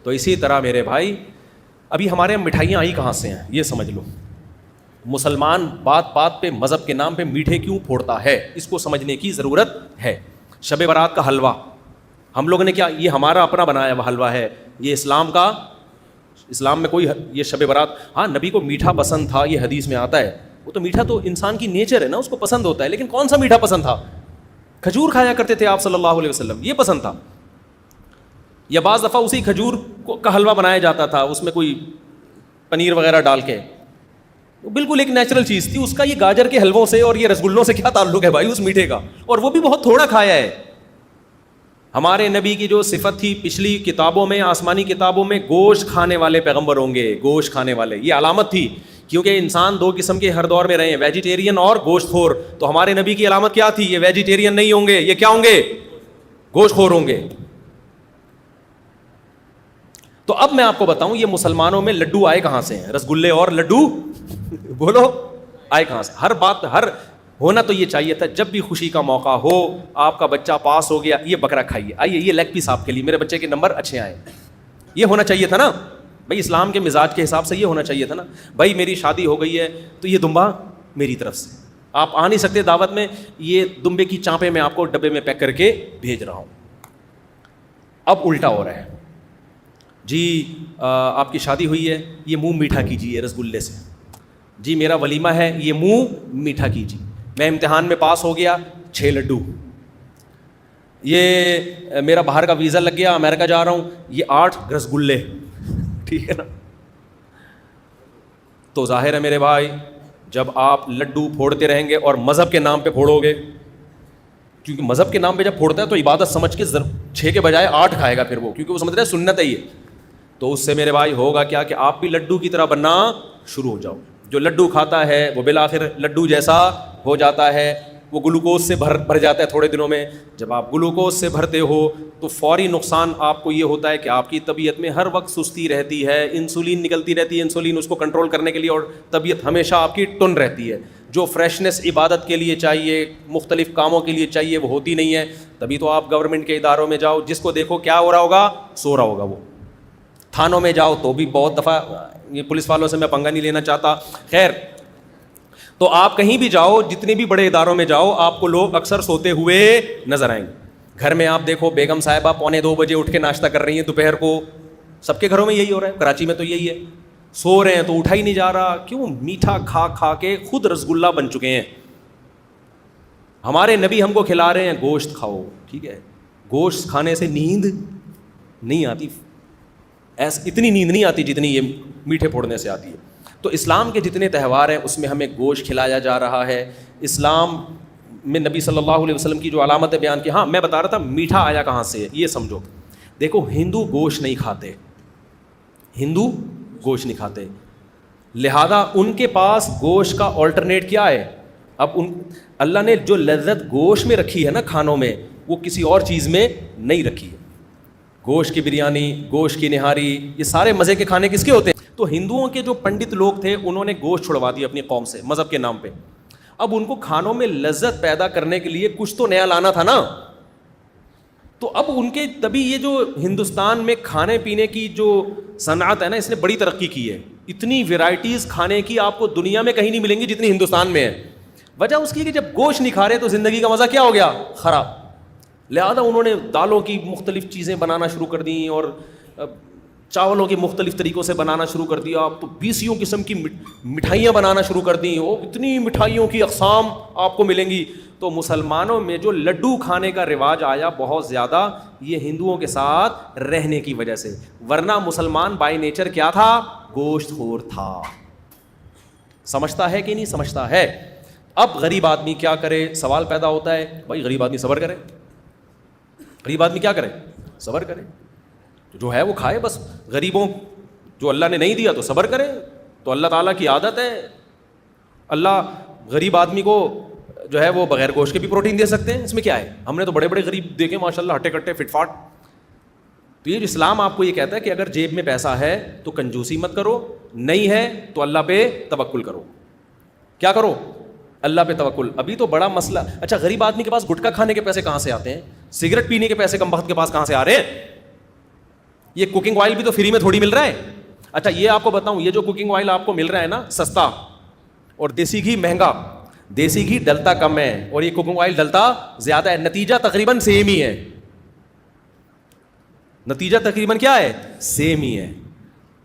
Speaker 1: تو اسی طرح میرے بھائی ابھی ہمارے یہاں مٹھائیاں آئی کہاں سے ہیں یہ سمجھ لو. مسلمان بات بات پہ مذہب کے نام پہ میٹھے کیوں پھوڑتا ہے, اس کو سمجھنے کی ضرورت ہے. شب برات کا حلوہ ہم لوگوں نے کیا, یہ ہمارا اپنا بنایا ہوا حلوہ ہے, یہ اسلام میں کوئی یہ شب برات, ہاں نبی کو میٹھا پسند تھا, یہ حدیث میں آتا ہے. وہ تو میٹھا تو انسان کی نیچر ہے نا, اس کو پسند ہوتا ہے, لیکن کون سا میٹھا پسند تھا؟ کھجور کھایا کرتے تھے آپ صلی اللہ علیہ وسلم, یہ پسند تھا. یا بعض دفعہ اسی کھجور کا حلوہ بنایا جاتا تھا, اس میں کوئی پنیر وغیرہ ڈال کے, بالکل ایک نیچرل چیز تھی. اس کا یہ گاجر کے حلووں سے اور یہ رسگلوں سے کیا تعلق ہے بھائی اس میٹھے کا؟ اور وہ بھی بہت تھوڑا کھایا ہے. ہمارے نبی کی جو صفت تھی پچھلی کتابوں میں, آسمانی کتابوں میں, گوشت کھانے والے پیغمبر ہوں گے, گوشت کھانے والے, یہ علامت تھی. کیونکہ انسان دو قسم کے ہر دور میں رہے ہیں, ویجیٹیرین اور گوشت خور. تو ہمارے نبی کی علامت کیا تھی؟ یہ ویجیٹیرین نہیں ہوں گے, یہ کیا ہوں گے؟ گوشت خور ہوں گے. تو اب میں آپ کو بتاؤں یہ مسلمانوں میں لڈو آئے کہاں سے ہیں؟ رسگلے اور لڈو بولو آئے کہاں سے؟ ہر بات ہونا تو یہ چاہیے تھا جب بھی خوشی کا موقع ہو, آپ کا بچہ پاس ہو گیا, یہ بکرا کھائیے, آئیے یہ لیگ پیس آپ کے لیے, میرے بچے کے نمبر اچھے آئے, یہ ہونا چاہیے تھا نا بھائی. اسلام کے مزاج کے حساب سے یہ ہونا چاہیے تھا نا بھائی. میری شادی ہو گئی ہے تو یہ دمبا میری طرف سے, آپ آ نہیں سکتے دعوت میں, یہ دمبے کی چانپیں میں آپ کو ڈبے میں پیک کر کے بھیج رہا ہوں. اب الٹا ہو رہا ہے جی, آپ کی شادی ہوئی ہے, یہ منہ میٹھا کیجیے رسگلے سے. جی میرا ولیمہ ہے, یہ منہ میٹھا کیجیے. میں امتحان میں پاس ہو گیا, 6 لڈو. یہ میرا باہر کا ویزا لگ گیا, امریکہ جا رہا ہوں, یہ 8 رسگلے. ٹھیک ہے نا؟ تو ظاہر ہے میرے بھائی جب آپ لڈو پھوڑتے رہیں گے اور مذہب کے نام پہ پھوڑو گے, کیونکہ مذہب کے نام پہ جب پھوڑتا ہے تو عبادت سمجھ کے 6 کے بجائے 8 کھائے گا پھر وہ, کیونکہ وہ سمجھ رہا ہے سنت ہے یہ. تو اس سے میرے بھائی ہوگا کیا کہ آپ بھی لڈو کی طرح بننا شروع ہو جاؤ. جو لڈو کھاتا ہے وہ بالآخر لڈو جیسا ہو جاتا ہے, وہ گلوکوز سے بھر جاتا ہے تھوڑے دنوں میں. جب آپ گلوکوز سے بھرتے ہو تو فوری نقصان آپ کو یہ ہوتا ہے کہ آپ کی طبیعت میں ہر وقت سستی رہتی ہے, انسولین نکلتی رہتی ہے, انسولین اس کو کنٹرول کرنے کے لیے, اور طبیعت ہمیشہ آپ کی ٹن رہتی ہے. جو فریشنس عبادت کے لیے چاہیے, مختلف کاموں کے لیے چاہیے, وہ ہوتی نہیں ہے. تبھی تو آپ گورنمنٹ کے اداروں میں جاؤ, جس کو دیکھو کیا ہو رہا ہوگا, سو رہا ہوگا. وہ تھانوں میں جاؤ تو بھی بہت دفعہ, یہ پولیس والوں سے میں پنگا نہیں لینا چاہتا, خیر. تو آپ کہیں بھی جاؤ, جتنے بھی بڑے اداروں میں جاؤ, آپ کو لوگ اکثر سوتے ہوئے نظر آئیں گے. گھر میں آپ دیکھو بیگم صاحبہ 1:45 بجے اٹھ کے ناشتہ کر رہی ہیں دوپہر کو. سب کے گھروں میں یہی ہو رہا ہے, کراچی میں تو یہی ہے. سو رہے ہیں تو اٹھا ہی نہیں جا رہا. کیوں؟ میٹھا کھا کھا کے خود رسگلہ بن چکے ہیں. ہمارے نبی ہم کو کھلا رہے ہیں گوشت کھاؤ. ٹھیک ہے, گوشت کھانے سے نیند نہیں آتی, اتنی نیند نہیں آتی جتنی یہ میٹھے پھوڑنے سے آتی ہے. تو اسلام کے جتنے تہوار ہیں اس میں ہمیں گوشت کھلایا جا رہا ہے. اسلام میں نبی صلی اللہ علیہ وسلم کی جو علامتیں بیان کی, ہاں میں بتا رہا تھا میٹھا آیا کہاں سے ہے یہ سمجھو. دیکھو ہندو گوشت نہیں کھاتے, ہندو گوشت نہیں کھاتے, لہذا ان کے پاس گوشت کا آلٹرنیٹ کیا ہے؟ اب اللہ نے جو لذت گوشت میں رکھی ہے نا کھانوں میں, وہ کسی اور چیز میں نہیں رکھی ہے. گوشت کی بریانی, گوشت کی نہاری, یہ سارے مزے کے کھانے کس کے ہوتے ہیں؟ تو ہندوؤں کے جو پنڈت لوگ تھے انہوں نے گوشت چھڑوا دیا اپنی قوم سے مذہب کے نام پہ. اب ان کو کھانوں میں لذت پیدا کرنے کے لیے کچھ تو نیا لانا تھا نا. تو اب ان کے تبھی یہ جو ہندوستان میں کھانے پینے کی جو صنعت ہے نا, اس نے بڑی ترقی کی ہے. اتنی ویرائٹیز کھانے کی آپ کو دنیا میں کہیں نہیں ملیں گی جتنی ہندوستان میں ہے. وجہ اس کی کہ جب گوشت نہیں کھا رہے تو زندگی کا مزہ کیا ہو گیا؟ خراب. لہذا انہوں نے دالوں کی مختلف چیزیں بنانا شروع کر دیں اور چاولوں کی مختلف طریقوں سے بنانا شروع کر دیا. تو 20 قسم کی مٹھائیاں بنانا شروع کر دیں. وہ اتنی مٹھائیوں کی اقسام آپ کو ملیں گی. تو مسلمانوں میں جو لڈو کھانے کا رواج آیا بہت زیادہ, یہ ہندوؤں کے ساتھ رہنے کی وجہ سے. ورنہ مسلمان بائی نیچر کیا تھا؟ گوشت خور تھا. سمجھتا ہے کہ نہیں سمجھتا ہے؟ اب غریب آدمی کیا کرے؟ سوال پیدا ہوتا ہے, بھائی غریب آدمی صبر کرے. غریب آدمی کیا کرے؟ صبر کرے. جو ہے وہ کھائے بس. غریبوں جو اللہ نے نہیں دیا تو صبر کرے. تو اللہ تعالیٰ کی عادت ہے, اللہ غریب آدمی کو جو ہے وہ بغیر گوشت کے بھی پروٹین دے سکتے ہیں, اس میں کیا ہے؟ ہم نے تو بڑے بڑے غریب دیکھے ماشاء اللہ, ہٹے کٹے فٹ فاٹ. تو یہ اسلام آپ کو یہ کہتا ہے کہ اگر جیب میں پیسہ ہے تو کنجوسی مت کرو, نہیں ہے تو اللہ پہ توکل کرو. کیا کرو؟ اللہ پہ توکل. ابھی تو بڑا مسئلہ. اچھا, غریب آدمی کے پاس گٹکا کھانے کے پیسے کہاں سے آتے ہیں؟ سگریٹ پینے کے پیسے کم وقت کے پاس کہاں سے آ رہے ہیں؟ یہ کوکنگ آئل بھی تو فری میں تھوڑی مل رہا ہے. اچھا یہ آپ کو بتاؤں, یہ جو کوکنگ آئل آپ کو مل رہا ہے نا سستا, اور دیسی گھی مہنگا, دیسی گھی ڈلتا کم ہے اور یہ کوکنگ آئل ڈلتا زیادہ ہے, نتیجہ تقریباً سیم ہی ہے. نتیجہ تقریباً کیا ہے؟ سیم ہی ہے.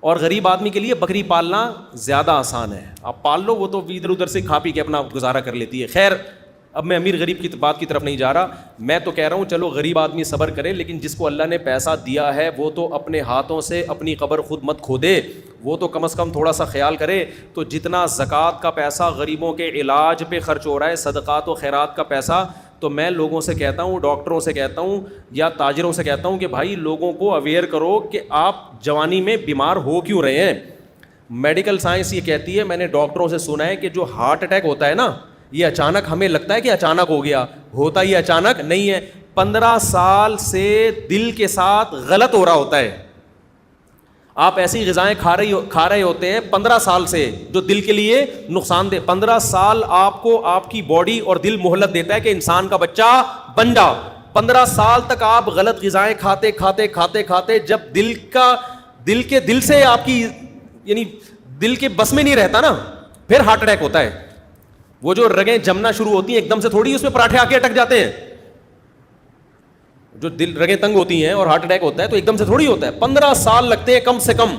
Speaker 1: اور غریب آدمی کے لیے بکری پالنا زیادہ آسان ہے. آپ پال لو, وہ تو ادھر ادھر سے کھا پی کے اپنا گزارا کر لیتی ہے. خیر اب میں امیر غریب کی بات کی طرف نہیں جا رہا, میں تو کہہ رہا ہوں چلو غریب آدمی صبر کرے, لیکن جس کو اللہ نے پیسہ دیا ہے وہ تو اپنے ہاتھوں سے اپنی قبر خود مت کھودے, وہ تو کم از کم تھوڑا سا خیال کرے. تو جتنا زکوٰۃ کا پیسہ غریبوں کے علاج پہ خرچ ہو رہا ہے, صدقات و خیرات کا پیسہ, تو میں لوگوں سے کہتا ہوں, ڈاکٹروں سے کہتا ہوں یا تاجروں سے کہتا ہوں کہ بھائی لوگوں کو اویئر کرو کہ آپ جوانی میں بیمار ہو کیوں رہے ہیں. میڈیکل سائنس یہ کہتی ہے, میں نے ڈاکٹروں سے سنا ہے کہ جو ہارٹ اٹیک ہوتا ہے نا, یہ اچانک ہمیں لگتا ہے کہ اچانک ہو گیا, ہوتا یہ اچانک نہیں ہے. 15 سال سے دل کے ساتھ غلط ہو رہا ہوتا ہے. آپ ایسی غذائیں کھا رہے ہوتے ہیں 15 سال سے جو دل کے لیے نقصان دہ. 15 سال آپ کو آپ کی باڈی اور دل مہلت دیتا ہے کہ انسان کا بچہ بن جا. 15 سال تک آپ غلط غذائیں کھاتے کھاتے کھاتے کھاتے جب دل سے آپ کی یعنی دل کے بس میں نہیں رہتا نا, پھر ہارٹ اٹیک ہوتا ہے. وہ جو رگیں جمنا شروع ہوتی ہیں ایک دم سے تھوڑی اس میں پراٹھے آ کے اٹک جاتے ہیں. جو دل رگیں تنگ ہوتی ہیں اور ہارٹ اٹیک ہوتا ہے تو ایک دم سے تھوڑی ہوتا ہے, 15 سال لگتے ہیں کم سے کم.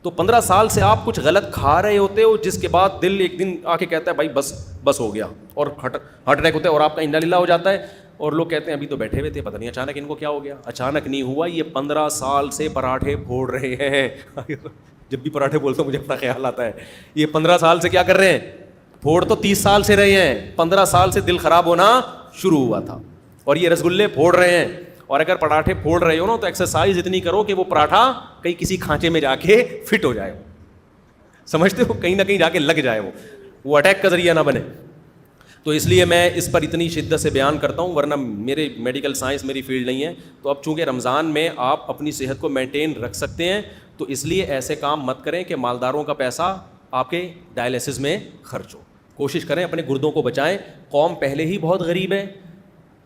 Speaker 1: تو 15 سال سے آپ کچھ غلط کھا رہے ہوتے ہو, جس کے بعد دل ایک دن آ کے کہتا ہے بھائی بس ہو گیا, اور ہارٹ اٹیک ہوتا ہے اور آپ کا انا للہ ہو جاتا ہے. اور لوگ کہتے ہیں ابھی تو بیٹھے ہوئے تھے, پتہ نہیں اچانک ان کو کیا ہو گیا. اچانک نہیں ہوا, یہ 15 سال سے پراٹھے پھوڑ رہے ہیں. جب بھی پراٹھے بولتا ہوں مجھے اپنا خیال آتا ہے, یہ 15 سال سے کیا کر رہے ہیں؟ پھوڑ تو 30 سال سے رہے ہیں, 15 سال سے دل خراب ہونا شروع ہوا تھا, اور یہ رسگلے پھوڑ رہے ہیں. اور اگر پراٹھے پھوڑ رہے ہو نا تو ایکسرسائز اتنی کرو کہ وہ پراٹھا کہیں کسی کھانچے میں جا کے فٹ ہو جائے, سمجھتے ہو, کہیں نہ کہیں جا کے لگ جائے, وہ اٹیک کا ذریعہ نہ بنے. تو اس لیے میں اس پر اتنی شدت سے بیان کرتا ہوں, ورنہ میرے میڈیکل سائنس میری فیلڈ نہیں ہے. تو اب چونکہ رمضان میں آپ اپنی صحت کو مینٹین رکھ سکتے ہیں, تو اس لیے ایسے کام مت کریں کہ مالداروں کا پیسہ آپ کے ڈائلیسس میں خرچ ہو. کوشش کریں اپنے گردوں کو بچائیں. قوم پہلے ہی بہت غریب ہے,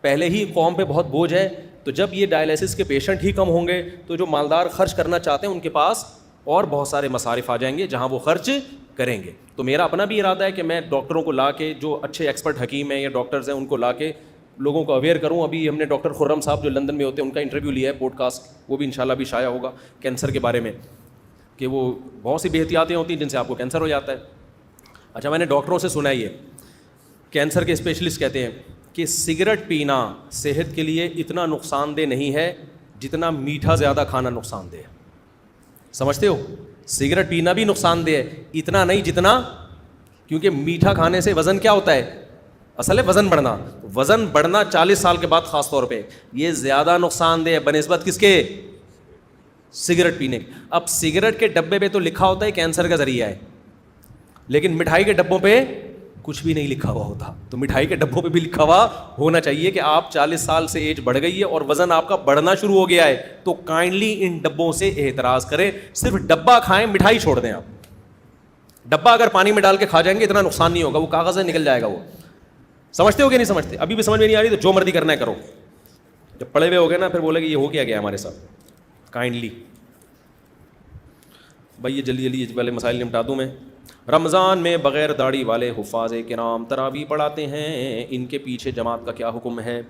Speaker 1: پہلے ہی قوم پہ بہت بوجھ ہے, تو جب یہ ڈائلیسس کے پیشنٹ ہی کم ہوں گے تو جو مالدار خرچ کرنا چاہتے ہیں ان کے پاس اور بہت سارے مصارف آ جائیں گے جہاں وہ خرچ کریں گے. تو میرا اپنا بھی ارادہ ہے کہ میں ڈاکٹروں کو لا کے, جو اچھے ایکسپرٹ حکیم ہیں یا ڈاکٹرز ہیں, ان کو لا کے لوگوں کو اویئر کروں. ابھی ہم نے ڈاکٹر خرم صاحب جو لندن میں ہوتے ہیں ان کا انٹرویو لیا ہے پوڈ کاسٹ, وہ بھی انشاءاللہ بھی شائع ہوگا کینسر کے بارے میں, کہ وہ بہت سی بے احتیاطیاں ہوتی ہیں جن سے آپ کو کینسر ہو جاتا ہے. اچھا, میں نے ڈاکٹروں سے سنا یہ کینسر کے اسپیشلسٹ کہتے ہیں کہ سگریٹ پینا صحت کے لیے اتنا نقصان دہ نہیں ہے جتنا میٹھا زیادہ کھانا نقصان دہ ہے. سمجھتے ہو, سگریٹ پینا بھی نقصان دہ ہے, اتنا نہیں جتنا, کیونکہ میٹھا کھانے سے وزن کیا ہوتا ہے, اصل ہے وزن بڑھنا 40 سال کے بعد خاص طور پہ, یہ زیادہ نقصان دہ ہے بنسبت کس کے؟ سگریٹ پینے. اب سگریٹ کے ڈبے پہ تو لکھا ہوتا ہے کینسر کا ذریعہ ہے, لیکن مٹھائی کے ڈبوں پہ کچھ بھی نہیں لکھا ہوا ہوتا. تو مٹھائی کے ڈبوں پہ بھی لکھا ہوا ہونا چاہیے کہ آپ 40 سال سے ایج بڑھ گئی ہے اور وزن آپ کا بڑھنا شروع ہو گیا ہے, تو کائنڈلی ان ڈبوں سے احتراز کریں. صرف ڈبہ کھائیں, مٹھائی چھوڑ دیں. آپ ڈبہ اگر پانی میں ڈال کے کھا جائیں گے اتنا نقصان نہیں ہوگا, وہ کاغذ سے نکل جائے گا. وہ سمجھتے ہو کہ نہیں سمجھتے؟ ابھی بھی سمجھ میں نہیں آ رہی تو جو مرضی کرنا ہے کرو, جب پڑے ہوئے ہو گئے نا پھر بولے کہ یہ ہو کیا گیا ہمارے ساتھ. کائنڈلی بھائی یہ جلدی والے مسائل نمٹا دوں میں. رمضان میں بغیر داڑھی والے حفاظ کرام تراویح پڑھاتے ہیں, ان کے پیچھے جماعت کا کیا حکم ہے؟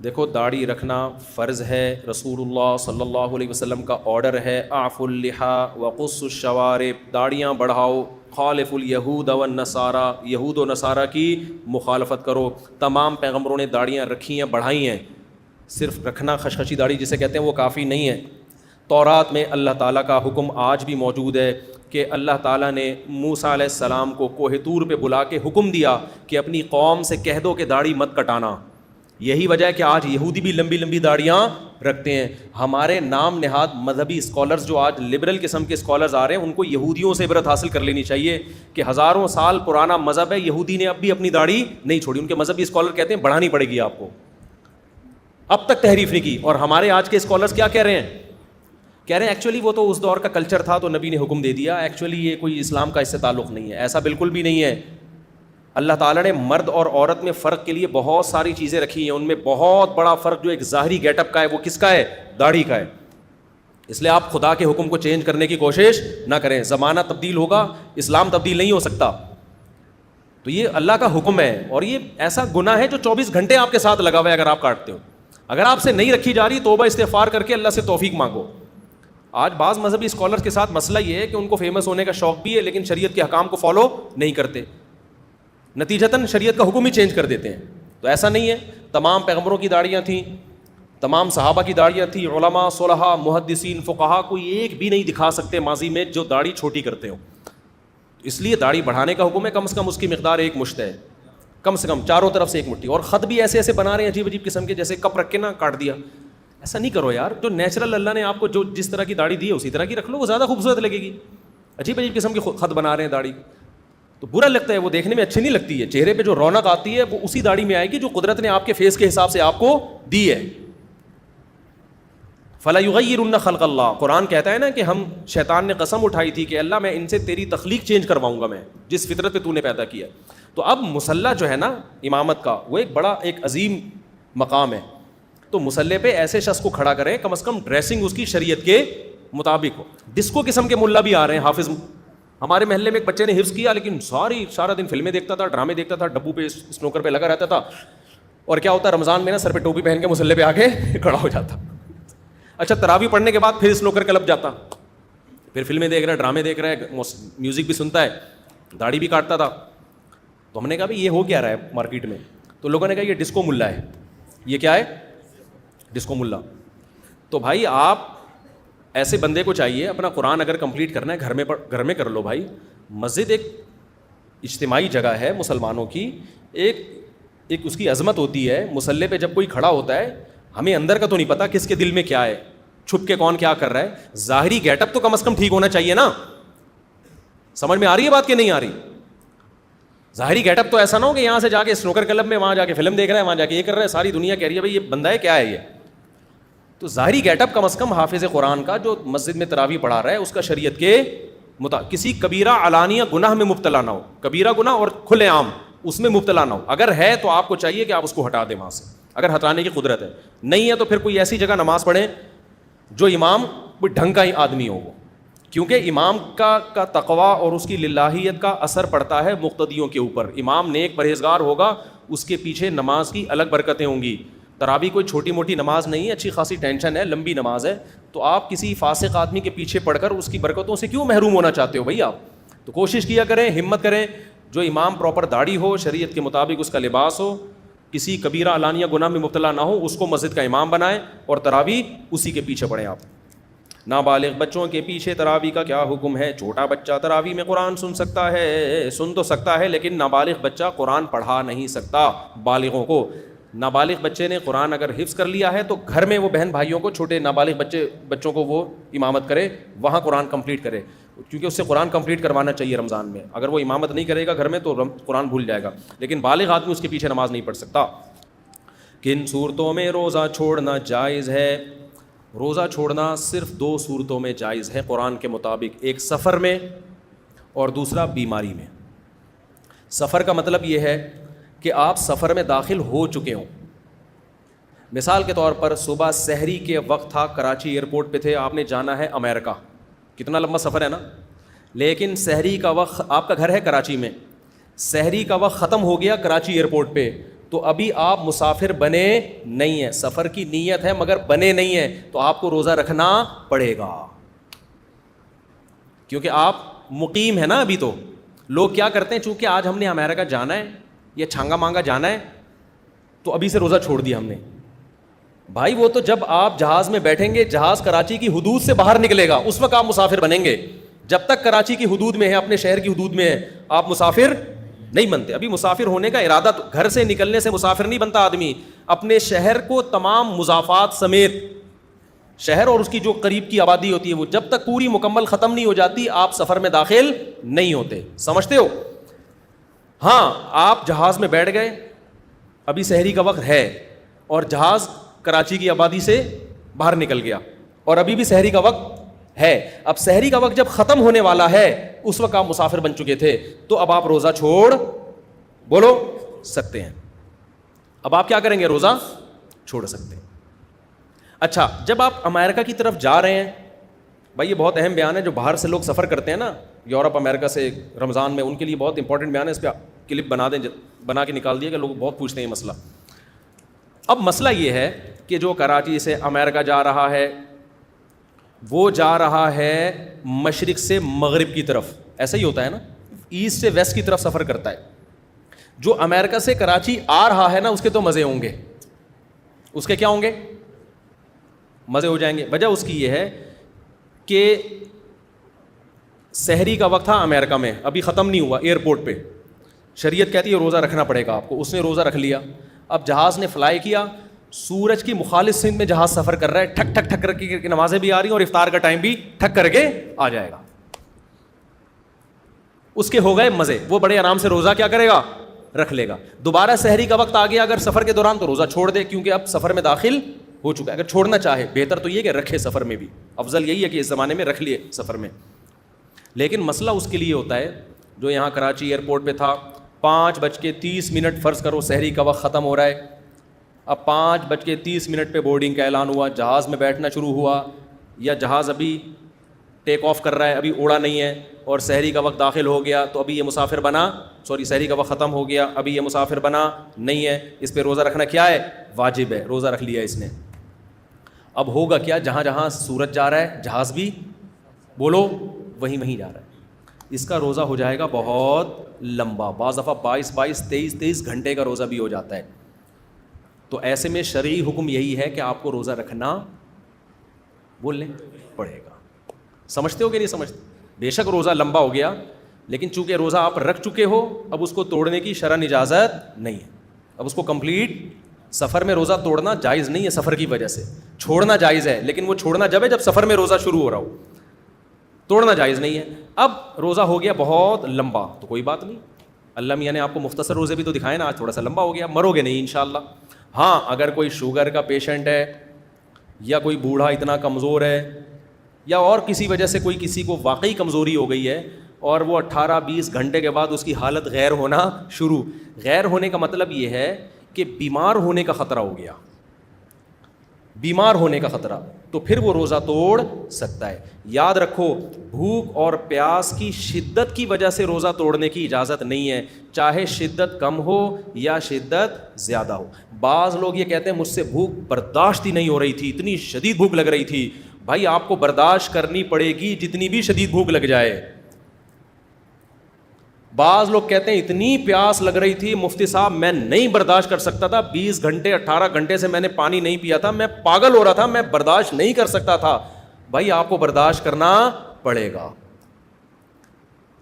Speaker 1: دیکھو, داڑھی رکھنا فرض ہے, رسول اللہ صلی اللہ علیہ وسلم کا آرڈر ہے, اعفوا اللحى وقصوا الشوارب, داڑیاں بڑھاؤ. خالف الیہود والنصارى, یہود و نصارہ کی مخالفت کرو. تمام پیغمبروں نے داڑیاں رکھی ہیں, بڑھائی ہیں. صرف رکھنا خشخشی داڑھی جسے کہتے ہیں وہ کافی نہیں ہے. تورات میں اللہ تعالیٰ کا حکم آج بھی موجود ہے کہ اللہ تعالیٰ نے موسیٰ علیہ السلام کو کوہ طور پہ بلا کے حکم دیا کہ اپنی قوم سے کہہ دو کہ داڑھی مت کٹانا. یہی وجہ ہے کہ آج یہودی بھی لمبی لمبی داڑیاں رکھتے ہیں. ہمارے نام نہاد مذہبی اسکالرز جو آج لبرل قسم کے اسکالرز آ رہے ہیں, ان کو یہودیوں سے عبرت حاصل کر لینی چاہیے کہ ہزاروں سال پرانا مذہب ہے, یہودی نے اب بھی اپنی داڑھی نہیں چھوڑی. ان کے مذہبی اسکالر کہتے ہیں بڑھانی پڑے گی آپ کو, اب تک تحریف نہیں کی. اور ہمارے آج کے اسکالرز کیا کہہ رہے ہیں؟ کہہ رہے ہیں ایکچولی وہ تو اس دور کا کلچر تھا تو نبی نے حکم دے دیا, ایکچولی یہ کوئی اسلام کا اس سے تعلق نہیں ہے. ایسا بالکل بھی نہیں ہے. اللہ تعالیٰ نے مرد اور عورت میں فرق کے لیے بہت ساری چیزیں رکھی ہیں. ان میں بہت بڑا فرق جو ایک ظاہری گیٹ اپ کا ہے وہ کس کا ہے؟ داڑھی کا ہے. اس لیے آپ خدا کے حکم کو چینج کرنے کی کوشش نہ کریں. زمانہ تبدیل ہوگا, اسلام تبدیل نہیں ہو سکتا. تو یہ اللہ کا حکم ہے, اور یہ ایسا گناہ ہے جو 24 گھنٹے آپ کے ساتھ لگا ہوا ہے اگر آپ کاٹتے ہو. اگر آپ سے نہیں رکھی جا رہی, توبہ استغفار کر کے اللہ سے توفیق مانگو. آج بعض مذہبی اسکالرز کے ساتھ مسئلہ یہ ہے کہ ان کو فیمس ہونے کا شوق بھی ہے, لیکن شریعت کے احکام کو فالو نہیں کرتے, نتیجتاً شریعت کا حکم ہی چینج کر دیتے ہیں. تو ایسا نہیں ہے. تمام پیغمبروں کی داڑیاں تھیں, تمام صحابہ کی داڑیاں تھیں, علماء, صلحاء, محدثین, فقہا, کوئی ایک بھی نہیں دکھا سکتے ماضی میں جو داڑھی چھوٹی کرتے ہو. اس لیے داڑھی بڑھانے کا حکم ہے, کم سے کم اس کی مقدار 1 مشت ہے, کم سے کم چاروں طرف سے 1 مٹھی. اور خط بھی ایسے ایسے بنا رہے ہیں عجیب عجیب قسم کے, جیسے کپ رکھ کے نا کاٹ دیا. ایسا نہیں کرو یار. جو نیچرل اللہ نے آپ کو جو جس طرح کی داڑھی دی ہے اسی طرح کی رکھ لو, وہ زیادہ خوبصورت لگے گی. عجیب عجیب قسم کے خط بنا رہے ہیں داڑھی, تو برا لگتا ہے, وہ دیکھنے میں اچھی نہیں لگتی ہے. چہرے پہ جو رونق آتی ہے وہ اسی داڑھی میں آئے گی جو قدرت نے آپ کے فیس کے حساب سے آپ کو دی ہے. فَلَا يُغَيِّرُنَّ خَلْقَ اللَّهِ, قرآن کہتا ہے نا کہ ہم, شیطان نے قسم اٹھائی تھی کہ اللہ میں ان سے تیری تخلیق چینج کرواؤں گا میں, جس فطرت پہ تو نے پیدا کیا. تو اب مصلی جو ہے نا امامت کا, وہ ایک بڑا ایک عظیم مقام ہے. تو مصلی پہ ایسے شخص کو کھڑا کریں, کم از کم ڈریسنگ اس کی شریعت کے مطابق ہو. ڈسکو قسم کے ملا بھی آ رہے ہیں, حافظ. ہمارے محلے میں ایک بچے نے حفظ کیا, لیکن سارا دن فلمیں دیکھتا تھا, ڈرامے دیکھتا تھا, ڈبو پہ اسنوکر پہ لگا رہتا تھا. اور کیا ہوتا ہے رمضان میں نا, سر پہ ٹوپی پہن کے مصلی پہ آ کے کھڑا ہو جاتا. اچھا تراویح پڑھنے کے بعد پھر اسنوکر کلب جاتا, پھر فلمیں دیکھ رہا ہے, ڈرامے دیکھ رہا ہے, میوزک بھی سنتا ہے, داڑھی بھی کاٹتا تھا. تو ہم نے کہا بھائی یہ ہو کیا رہا ہے مارکیٹ میں؟ تو لوگوں نے کہا یہ ڈسکو ملا ہے. یہ کیا ہے؟ ڈسکو ملا. تو بھائی آپ ایسے بندے کو چاہیے, اپنا قرآن اگر کمپلیٹ کرنا ہے گھر میں کر لو بھائی. مسجد ایک اجتماعی جگہ ہے مسلمانوں کی, ایک اس کی عظمت ہوتی ہے. مصلی پہ جب کوئی کھڑا ہوتا ہے, ہمیں اندر کا تو نہیں پتا کس کے دل میں کیا ہے, چھپ کے کون کیا کر رہا ہے. ظاہری گیٹ اپ تو کم از کم ٹھیک ہونا چاہیے نا. سمجھ میں آ رہی ہے بات کہ نہیں آ رہی؟ ظاہری گیٹ اپ تو ایسا نہ ہو کہ یہاں سے جا کے اسنوکر کلب میں, وہاں جا کے فلم دیکھ رہا ہے, وہاں جا کے یہ کر رہا ہے, ساری دنیا کہہ رہی ہے بھائی یہ بندہ ہے, کیا ہے یہ. تو ظاہری گیٹ اپ کم از کم حافظ قرآن کا جو مسجد میں تراویح پڑھا رہا ہے اس کا شریعت کے مطابق, کسی کبیرہ علانیہ گناہ میں مبتلا نہ ہو. کبیرہ گناہ اور کھلے عام اس میں مبتلا نہ ہو. اگر ہے تو آپ کو چاہیے کہ آپ اس کو ہٹا دیں وہاں سے, اگر ہٹانے کی قدرت ہے. نہیں ہے تو پھر کوئی ایسی جگہ نماز پڑھیں جو امام کوئی ڈھنگ کا ہی آدمی ہو وہ, کیونکہ امام کا تقویٰ اور اس کی للہیت کا اثر پڑتا ہے مقتدیوں کے اوپر. امام نیک پرہیزگار ہوگا, اس کے پیچھے نماز کی الگ برکتیں ہوں گی. تراویح کوئی چھوٹی موٹی نماز نہیں ہے, اچھی خاصی ٹینشن ہے, لمبی نماز ہے. تو آپ کسی فاسق آدمی کے پیچھے پڑھ کر اس کی برکتوں سے کیوں محروم ہونا چاہتے ہو بھائی آپ؟ تو کوشش کیا کریں, ہمت کریں, جو امام پراپر داڑھی ہو, شریعت کے مطابق اس کا لباس ہو, کسی کبیرہ علانیہ گناہ میں مبتلا نہ ہو, اس کو مسجد کا امام بنائیں اور تراویح اسی کے پیچھے پڑھیں آپ. نابالغ بچوں کے پیچھے تراویح کا کیا حکم ہے؟ چھوٹا بچہ تراویح میں قرآن سن تو سکتا ہے, لیکن نابالغ بچہ قرآن پڑھا نہیں سکتا بالغوں کو. نابالغ بچے نے قرآن اگر حفظ کر لیا ہے تو گھر میں وہ بہن بھائیوں کو, چھوٹے نابالغ بچوں کو وہ امامت کرے, وہاں قرآن کمپلیٹ کرے, کیونکہ اس سے قرآن کمپلیٹ کروانا چاہیے رمضان میں. اگر وہ امامت نہیں کرے گا گھر میں تو قرآن بھول جائے گا, لیکن بالغ آدمی اس کے پیچھے نماز نہیں پڑھ سکتا. کن صورتوں میں روزہ چھوڑنا جائز ہے؟ روزہ چھوڑنا صرف 2 صورتوں میں جائز ہے قرآن کے مطابق, ایک سفر میں اور دوسرا بیماری میں. سفر کا مطلب یہ ہے کہ آپ سفر میں داخل ہو چکے ہوں. مثال کے طور پر صبح سحری کے وقت تھا, کراچی ایئرپورٹ پہ تھے, آپ نے جانا ہے امریکہ, کتنا لمبا سفر ہے نا. لیکن سحری کا وقت, آپ کا گھر ہے کراچی میں, سحری کا وقت ختم ہو گیا کراچی ایئرپورٹ پہ, تو ابھی آپ مسافر بنے نہیں ہیں. سفر کی نیت ہے مگر بنے نہیں ہیں, تو آپ کو روزہ رکھنا پڑے گا, کیونکہ آپ مقیم ہیں نا ابھی. تو لوگ کیا کرتے ہیں, چونکہ آج ہم نے امریکہ جانا ہے یا چھانگا مانگا جانا ہے تو ابھی سے روزہ چھوڑ دیا ہم نے. بھائی وہ تو جب آپ جہاز میں بیٹھیں گے, جہاز کراچی کی حدود سے باہر نکلے گا, اس وقت آپ مسافر بنیں گے. جب تک کراچی کی حدود میں ہے, اپنے شہر کی حدود میں ہے, آپ مسافر نہیں بنتے. ابھی مسافر ہونے کا ارادہ, گھر سے نکلنے سے مسافر نہیں بنتا آدمی, اپنے شہر کو تمام مضافات سمیت شہر اور اس کی جو قریب کی آبادی ہوتی ہے وہ جب تک پوری مکمل ختم نہیں ہو جاتی آپ سفر میں داخل نہیں ہوتے. سمجھتے ہو؟ ہاں آپ جہاز میں بیٹھ گئے, ابھی سحری کا وقت ہے اور جہاز کراچی کی آبادی سے باہر نکل گیا اور ابھی بھی سحری کا وقت ہے. اب سحری کا وقت جب ختم ہونے والا ہے اس وقت آپ مسافر بن چکے تھے, تو اب آپ روزہ چھوڑ بولو سکتے ہیں. اب آپ کیا کریں گے؟ روزہ چھوڑ سکتے ہیں. اچھا, جب آپ امریکہ کی طرف جا رہے ہیں, بھائی یہ بہت اہم بیان ہے, جو باہر سے لوگ سفر کرتے ہیں نا یورپ امریکہ سے رمضان میں, ان کے لیے بہت انپورٹنٹ بیان ہے, اس پہ کلپ بنا دیں, بنا کے نکال دیا کہ لوگ بہت پوچھتے ہیں یہ مسئلہ. اب مسئلہ یہ ہے کہ جو کراچی سے امریکہ جا رہا ہے وہ جا رہا ہے مشرق سے مغرب کی طرف, ایسا ہی ہوتا ہے نا, ایسٹ سے ویسٹ کی طرف سفر کرتا ہے. جو امریکہ سے کراچی آ رہا ہے نا اس کے تو مزے ہوں گے, اس کے کیا ہوں گے؟ مزے ہو جائیں گے. وجہ اس کی یہ ہے کہ سحری کا وقت تھا امریکہ میں, ابھی ختم نہیں ہوا, ایئرپورٹ پہ شریعت کہتی ہے روزہ رکھنا پڑے گا آپ کو. اس نے روزہ رکھ لیا. اب جہاز نے فلائی کیا, سورج کی مخالف سمت میں جہاز سفر کر رہا ہے, ٹھک ٹھک ٹھک کر کے نمازیں بھی آ رہی ہیں اور افطار کا ٹائم بھی ٹھک کر کے آ جائے گا. اس کے ہو گئے مزے, وہ بڑے آرام سے روزہ کیا کرے گا؟ رکھ لے گا. دوبارہ سحری کا وقت آ گیا اگر سفر کے دوران, تو روزہ چھوڑ دے, کیونکہ اب سفر میں داخل ہو چکا ہے. اگر چھوڑنا چاہے, بہتر تو یہ کہ رکھے سفر میں بھی, افضل یہی ہے کہ اس زمانے میں رکھ لیے سفر میں. لیکن مسئلہ اس کے لیے ہوتا ہے جو یہاں کراچی ایئرپورٹ پہ تھا, 5:30 فرض کرو سحری کا وقت ختم ہو رہا ہے. اب 5:30 پہ بورڈنگ کا اعلان ہوا, جہاز میں بیٹھنا شروع ہوا, یا جہاز ابھی ٹیک آف کر رہا ہے, ابھی اڑا نہیں ہے, اور سحری کا وقت داخل ہو گیا, تو ابھی یہ مسافر بنا, سحری کا وقت ختم ہو گیا, ابھی یہ مسافر بنا نہیں ہے, اس پہ روزہ رکھنا کیا ہے؟ واجب ہے. روزہ رکھ لیا اس نے. اب ہوگا کیا؟ جہاں جہاں سورج جا رہا ہے جہاز بھی بولو وہیں جا رہا ہے, اس کا روزہ ہو جائے گا بہت لمبا, بعض دفعہ 22 گھنٹے کا روزہ بھی ہو جاتا ہے. تو ایسے میں شرعی حکم یہی ہے کہ آپ کو روزہ رکھنا بول لیں پڑے گا. سمجھتے ہو کہ نہیں سمجھتے؟ بے شک روزہ لمبا ہو گیا, لیکن چونکہ روزہ آپ رکھ چکے ہو, اب اس کو توڑنے کی شرعن اجازت نہیں ہے. اب اس کو کمپلیٹ, سفر میں روزہ توڑنا جائز نہیں ہے سفر کی وجہ سے, چھوڑنا جائز ہے, لیکن وہ چھوڑنا جب ہے جب سفر میں روزہ شروع ہو رہا ہو, توڑنا جائز نہیں ہے. اب روزہ ہو گیا بہت لمبا, تو کوئی بات نہیں, اللہ میاں نے آپ کو مختصر روزے بھی تو دکھائے نا, آج تھوڑا سا لمبا ہو گیا, مرو گے نہیں انشاءاللہ. ہاں اگر کوئی شوگر کا پیشنٹ ہے, یا کوئی بوڑھا اتنا کمزور ہے, یا اور کسی وجہ سے کوئی کسی کو واقعی کمزوری ہو گئی ہے, اور وہ 18-20 گھنٹے کے بعد اس کی حالت غیر ہونا شروع, غیر ہونے کا مطلب یہ ہے کہ بیمار ہونے کا خطرہ ہو گیا, بیمار ہونے کا خطرہ, تو پھر وہ روزہ توڑ سکتا ہے. یاد رکھو, بھوک اور پیاس کی شدت کی وجہ سے روزہ توڑنے کی اجازت نہیں ہے, چاہے شدت کم ہو یا شدت زیادہ ہو. بعض لوگ یہ کہتے ہیں مجھ سے بھوک برداشت ہی نہیں ہو رہی تھی, اتنی شدید بھوک لگ رہی تھی. بھائی آپ کو برداشت کرنی پڑے گی جتنی بھی شدید بھوک لگ جائے. بعض لوگ کہتے ہیں اتنی پیاس لگ رہی تھی مفتی صاحب میں نہیں برداشت کر سکتا تھا, 20 گھنٹے 18 گھنٹے سے میں نے پانی نہیں پیا تھا, میں پاگل ہو رہا تھا, میں برداشت نہیں کر سکتا تھا. بھائی آپ کو برداشت کرنا پڑے گا.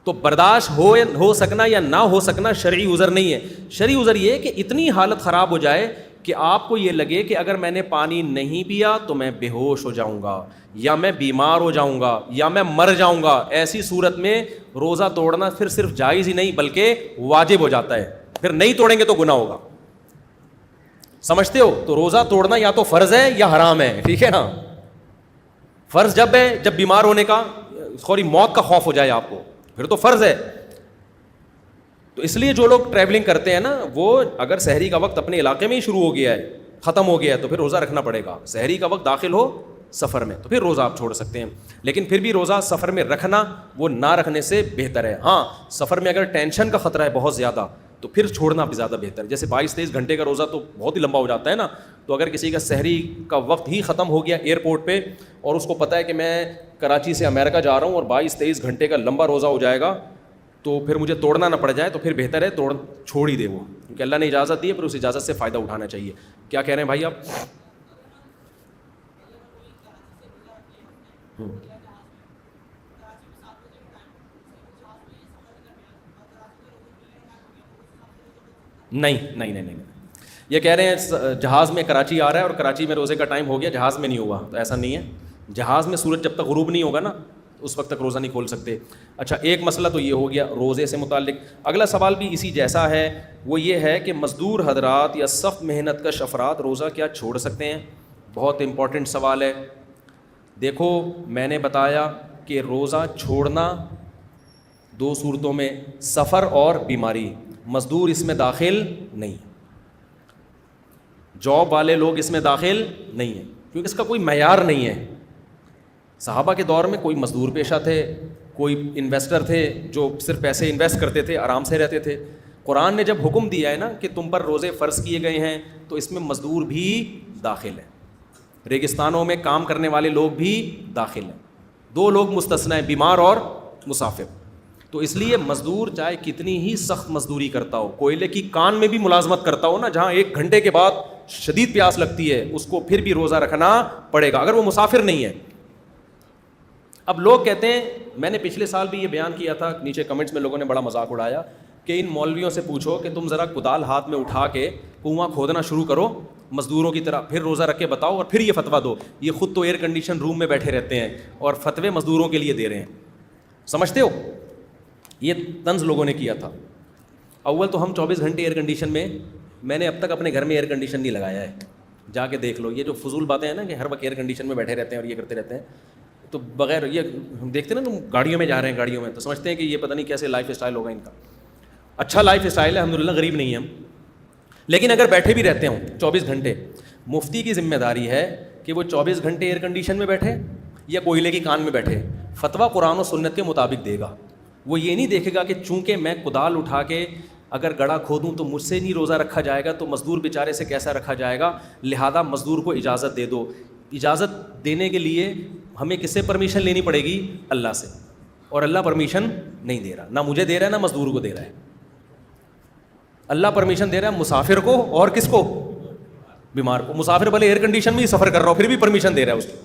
Speaker 1: تو برداشت ہو سکنا یا نہ ہو سکنا شرعی عذر نہیں ہے. شرعی عذر یہ ہے کہ اتنی حالت خراب ہو جائے کہ آپ کو یہ لگے کہ اگر میں نے پانی نہیں پیا تو میں بے ہوش ہو جاؤں گا, یا میں بیمار ہو جاؤں گا, یا میں مر جاؤں گا. ایسی صورت میں روزہ توڑنا پھر صرف جائز ہی نہیں بلکہ واجب ہو جاتا ہے. پھر نہیں توڑیں گے تو گناہ ہوگا. سمجھتے ہو؟ تو روزہ توڑنا یا تو فرض ہے یا حرام ہے, ٹھیک ہے نا. فرض جب ہے جب بیمار ہونے کا سوری موت کا خوف ہو جائے آپ کو, پھر تو فرض ہے. تو اس لیے جو لوگ ٹریولنگ کرتے ہیں نا, وہ اگر سحری کا وقت اپنے علاقے میں ہی شروع ہو گیا ہے, ختم ہو گیا ہے, تو پھر روزہ رکھنا پڑے گا. سحری کا وقت داخل ہو سفر میں تو پھر روزہ آپ چھوڑ سکتے ہیں, لیکن پھر بھی روزہ سفر میں رکھنا وہ نہ رکھنے سے بہتر ہے. ہاں سفر میں اگر ٹینشن کا خطرہ ہے بہت زیادہ تو پھر چھوڑنا بھی زیادہ بہتر ہے. جیسے 22-23 گھنٹے کا روزہ تو بہت ہی لمبا ہو جاتا ہے نا, تو اگر کسی کا سحری کا وقت ہی ختم ہو گیا ایئرپورٹ پہ, اور اس کو پتہ ہے کہ میں کراچی سے امریکہ جا رہا ہوں اور 22-23 گھنٹے کا لمبا روزہ ہو جائے گا, تو پھر مجھے توڑنا نہ پڑ جائے, تو پھر بہتر ہے چھوڑ ہی دے وہ, کیونکہ اللہ نے اجازت دی ہے, پھر اس اجازت سے فائدہ اٹھانا چاہیے. کیا کہہ رہے ہیں بھائی آپ؟ نہیں, یہ کہہ رہے ہیں جہاز میں کراچی آ رہا ہے اور کراچی میں روزے کا ٹائم ہو گیا, جہاز میں نہیں ہوا, تو ایسا نہیں ہے. جہاز میں سورج جب تک غروب نہیں ہوگا نا اس وقت تک روزہ نہیں کھول سکتے. اچھا, ایک مسئلہ تو یہ ہو گیا روزے سے متعلق. اگلا سوال بھی اسی جیسا ہے, وہ یہ ہے کہ مزدور حضرات یا سخت محنت کش افراد روزہ کیا چھوڑ سکتے ہیں؟ بہت امپورٹنٹ سوال ہے. دیکھو میں نے بتایا کہ روزہ چھوڑنا دو صورتوں میں, سفر اور بیماری. مزدور اس میں داخل نہیں, جاب والے لوگ اس میں داخل نہیں ہیں, کیونکہ اس کا کوئی معیار نہیں ہے. صحابہ کے دور میں کوئی مزدور پیشہ تھے, کوئی انویسٹر تھے جو صرف پیسے انویسٹ کرتے تھے, آرام سے رہتے تھے. قرآن نے جب حکم دیا ہے نا کہ تم پر روزے فرض کیے گئے ہیں, تو اس میں مزدور بھی داخل ہیں, ریگستانوں میں کام کرنے والے لوگ بھی داخل ہیں. دو لوگ مستثنیٰ ہیں, بیمار اور مسافر. تو اس لیے مزدور چاہے کتنی ہی سخت مزدوری کرتا ہو, کوئلے کی کان میں بھی ملازمت کرتا ہو نا, جہاں 1 گھنٹے کے بعد شدید پیاس لگتی ہے, اس کو پھر بھی روزہ رکھنا پڑے گا اگر وہ مسافر نہیں ہے. اب لوگ کہتے ہیں, میں نے پچھلے سال بھی یہ بیان کیا تھا, نیچے کمنٹس میں لوگوں نے بڑا مذاق اڑایا کہ ان مولویوں سے پوچھو کہ تم ذرا کدال ہاتھ میں اٹھا کے کنواں کھودنا شروع کرو مزدوروں کی طرح, پھر روزہ رکھ کے بتاؤ اور پھر یہ فتویٰ دو. یہ خود تو ایئر کنڈیشن روم میں بیٹھے رہتے ہیں اور فتوے مزدوروں کے لیے دے رہے ہیں. سمجھتے ہو, یہ طنز لوگوں نے کیا تھا. اول تو ہم 24 گھنٹے ایئر کنڈیشن میں نے اب تک اپنے گھر میں ایئر کنڈیشن نہیں لگایا ہے, جا کے دیکھ لو. یہ جو فضول باتیں ہیں نا کہ ہر وقت ایئر کنڈیشن میں بیٹھے رہتے ہیں اور یہ کرتے رہتے ہیں, تو بغیر یہ ہم دیکھتے ہیں نا, تم گاڑیوں میں جا رہے ہیں, گاڑیوں میں تو سمجھتے ہیں کہ یہ پتہ نہیں کیسے لائف اسٹائل ہوگا ان کا. اچھا لائف اسٹائل ہے الحمدللہ, غریب نہیں ہیں ہم. لیکن اگر بیٹھے بھی رہتے ہوں 24 گھنٹے, مفتی کی ذمہ داری ہے کہ وہ 24 گھنٹے ایئر کنڈیشن میں بیٹھے یا کوئلے کی کان میں بیٹھے, فتویٰ قرآن و سنت کے مطابق دے گا. وہ یہ نہیں دیکھے گا کہ چونکہ میں کدال اٹھا کے اگر گڑھا کھودوں تو مجھ سے نہیں روزہ رکھا جائے گا, تو مزدور بیچارے سے کیسا رکھا جائے گا, لہذا مزدور کو اجازت دے دو. اجازت دینے کے لیے ہمیں کس سے پرمیشن لینی پڑے گی؟ اللہ سے, اور اللہ پرمیشن نہیں دے رہا, نہ مجھے دے رہا ہے نہ مزدور کو دے رہا ہے. اللہ پرمیشن دے رہا ہے مسافر کو, اور کس کو؟ بیمار کو. مسافر بھلے ایئر کنڈیشن میں ہی سفر کر رہا ہو پھر بھی پرمیشن دے رہا ہے اس کو.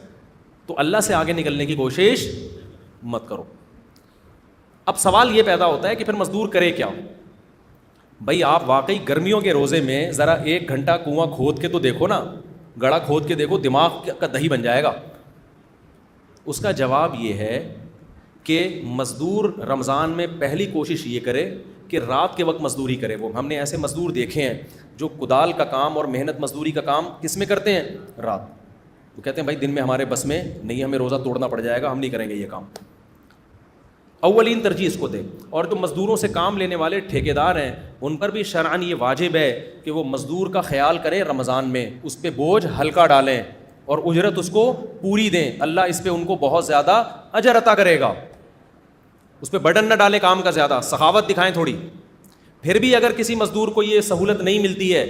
Speaker 1: تو اللہ سے آگے نکلنے کی کوشش مت کرو. اب سوال یہ پیدا ہوتا ہے کہ پھر مزدور کرے کیا؟ بھائی آپ واقعی گرمیوں کے روزے میں ذرا 1 گھنٹہ کنواں کھود کے تو دیکھو نا, گڑھا کھود کے دیکھو, دماغ کا دہی بن جائے گا. اس کا جواب یہ ہے کہ مزدور رمضان میں پہلی کوشش یہ کرے کہ رات کے وقت مزدوری کرے. وہ ہم نے ایسے مزدور دیکھے ہیں جو کدال کا کام اور محنت مزدوری کا کام کس میں کرتے ہیں؟ رات. وہ کہتے ہیں بھائی دن میں ہمارے بس میں نہیں, ہمیں روزہ توڑنا پڑ جائے گا, ہم نہیں کریں گے یہ کام. اولین ترجیح اس کو دے. اور جو مزدوروں سے کام لینے والے ٹھیکیدار ہیں ان پر بھی شرعاً یہ واجب ہے کہ وہ مزدور کا خیال کریں رمضان میں, اس پہ بوجھ ہلکا ڈالیں اور اجرت اس کو پوری دیں. اللہ اس پہ ان کو بہت زیادہ اجر عطا کرے گا. اس پہ برڈن نہ ڈالیں کام کا زیادہ, سخاوت دکھائیں تھوڑی. پھر بھی اگر کسی مزدور کو یہ سہولت نہیں ملتی ہے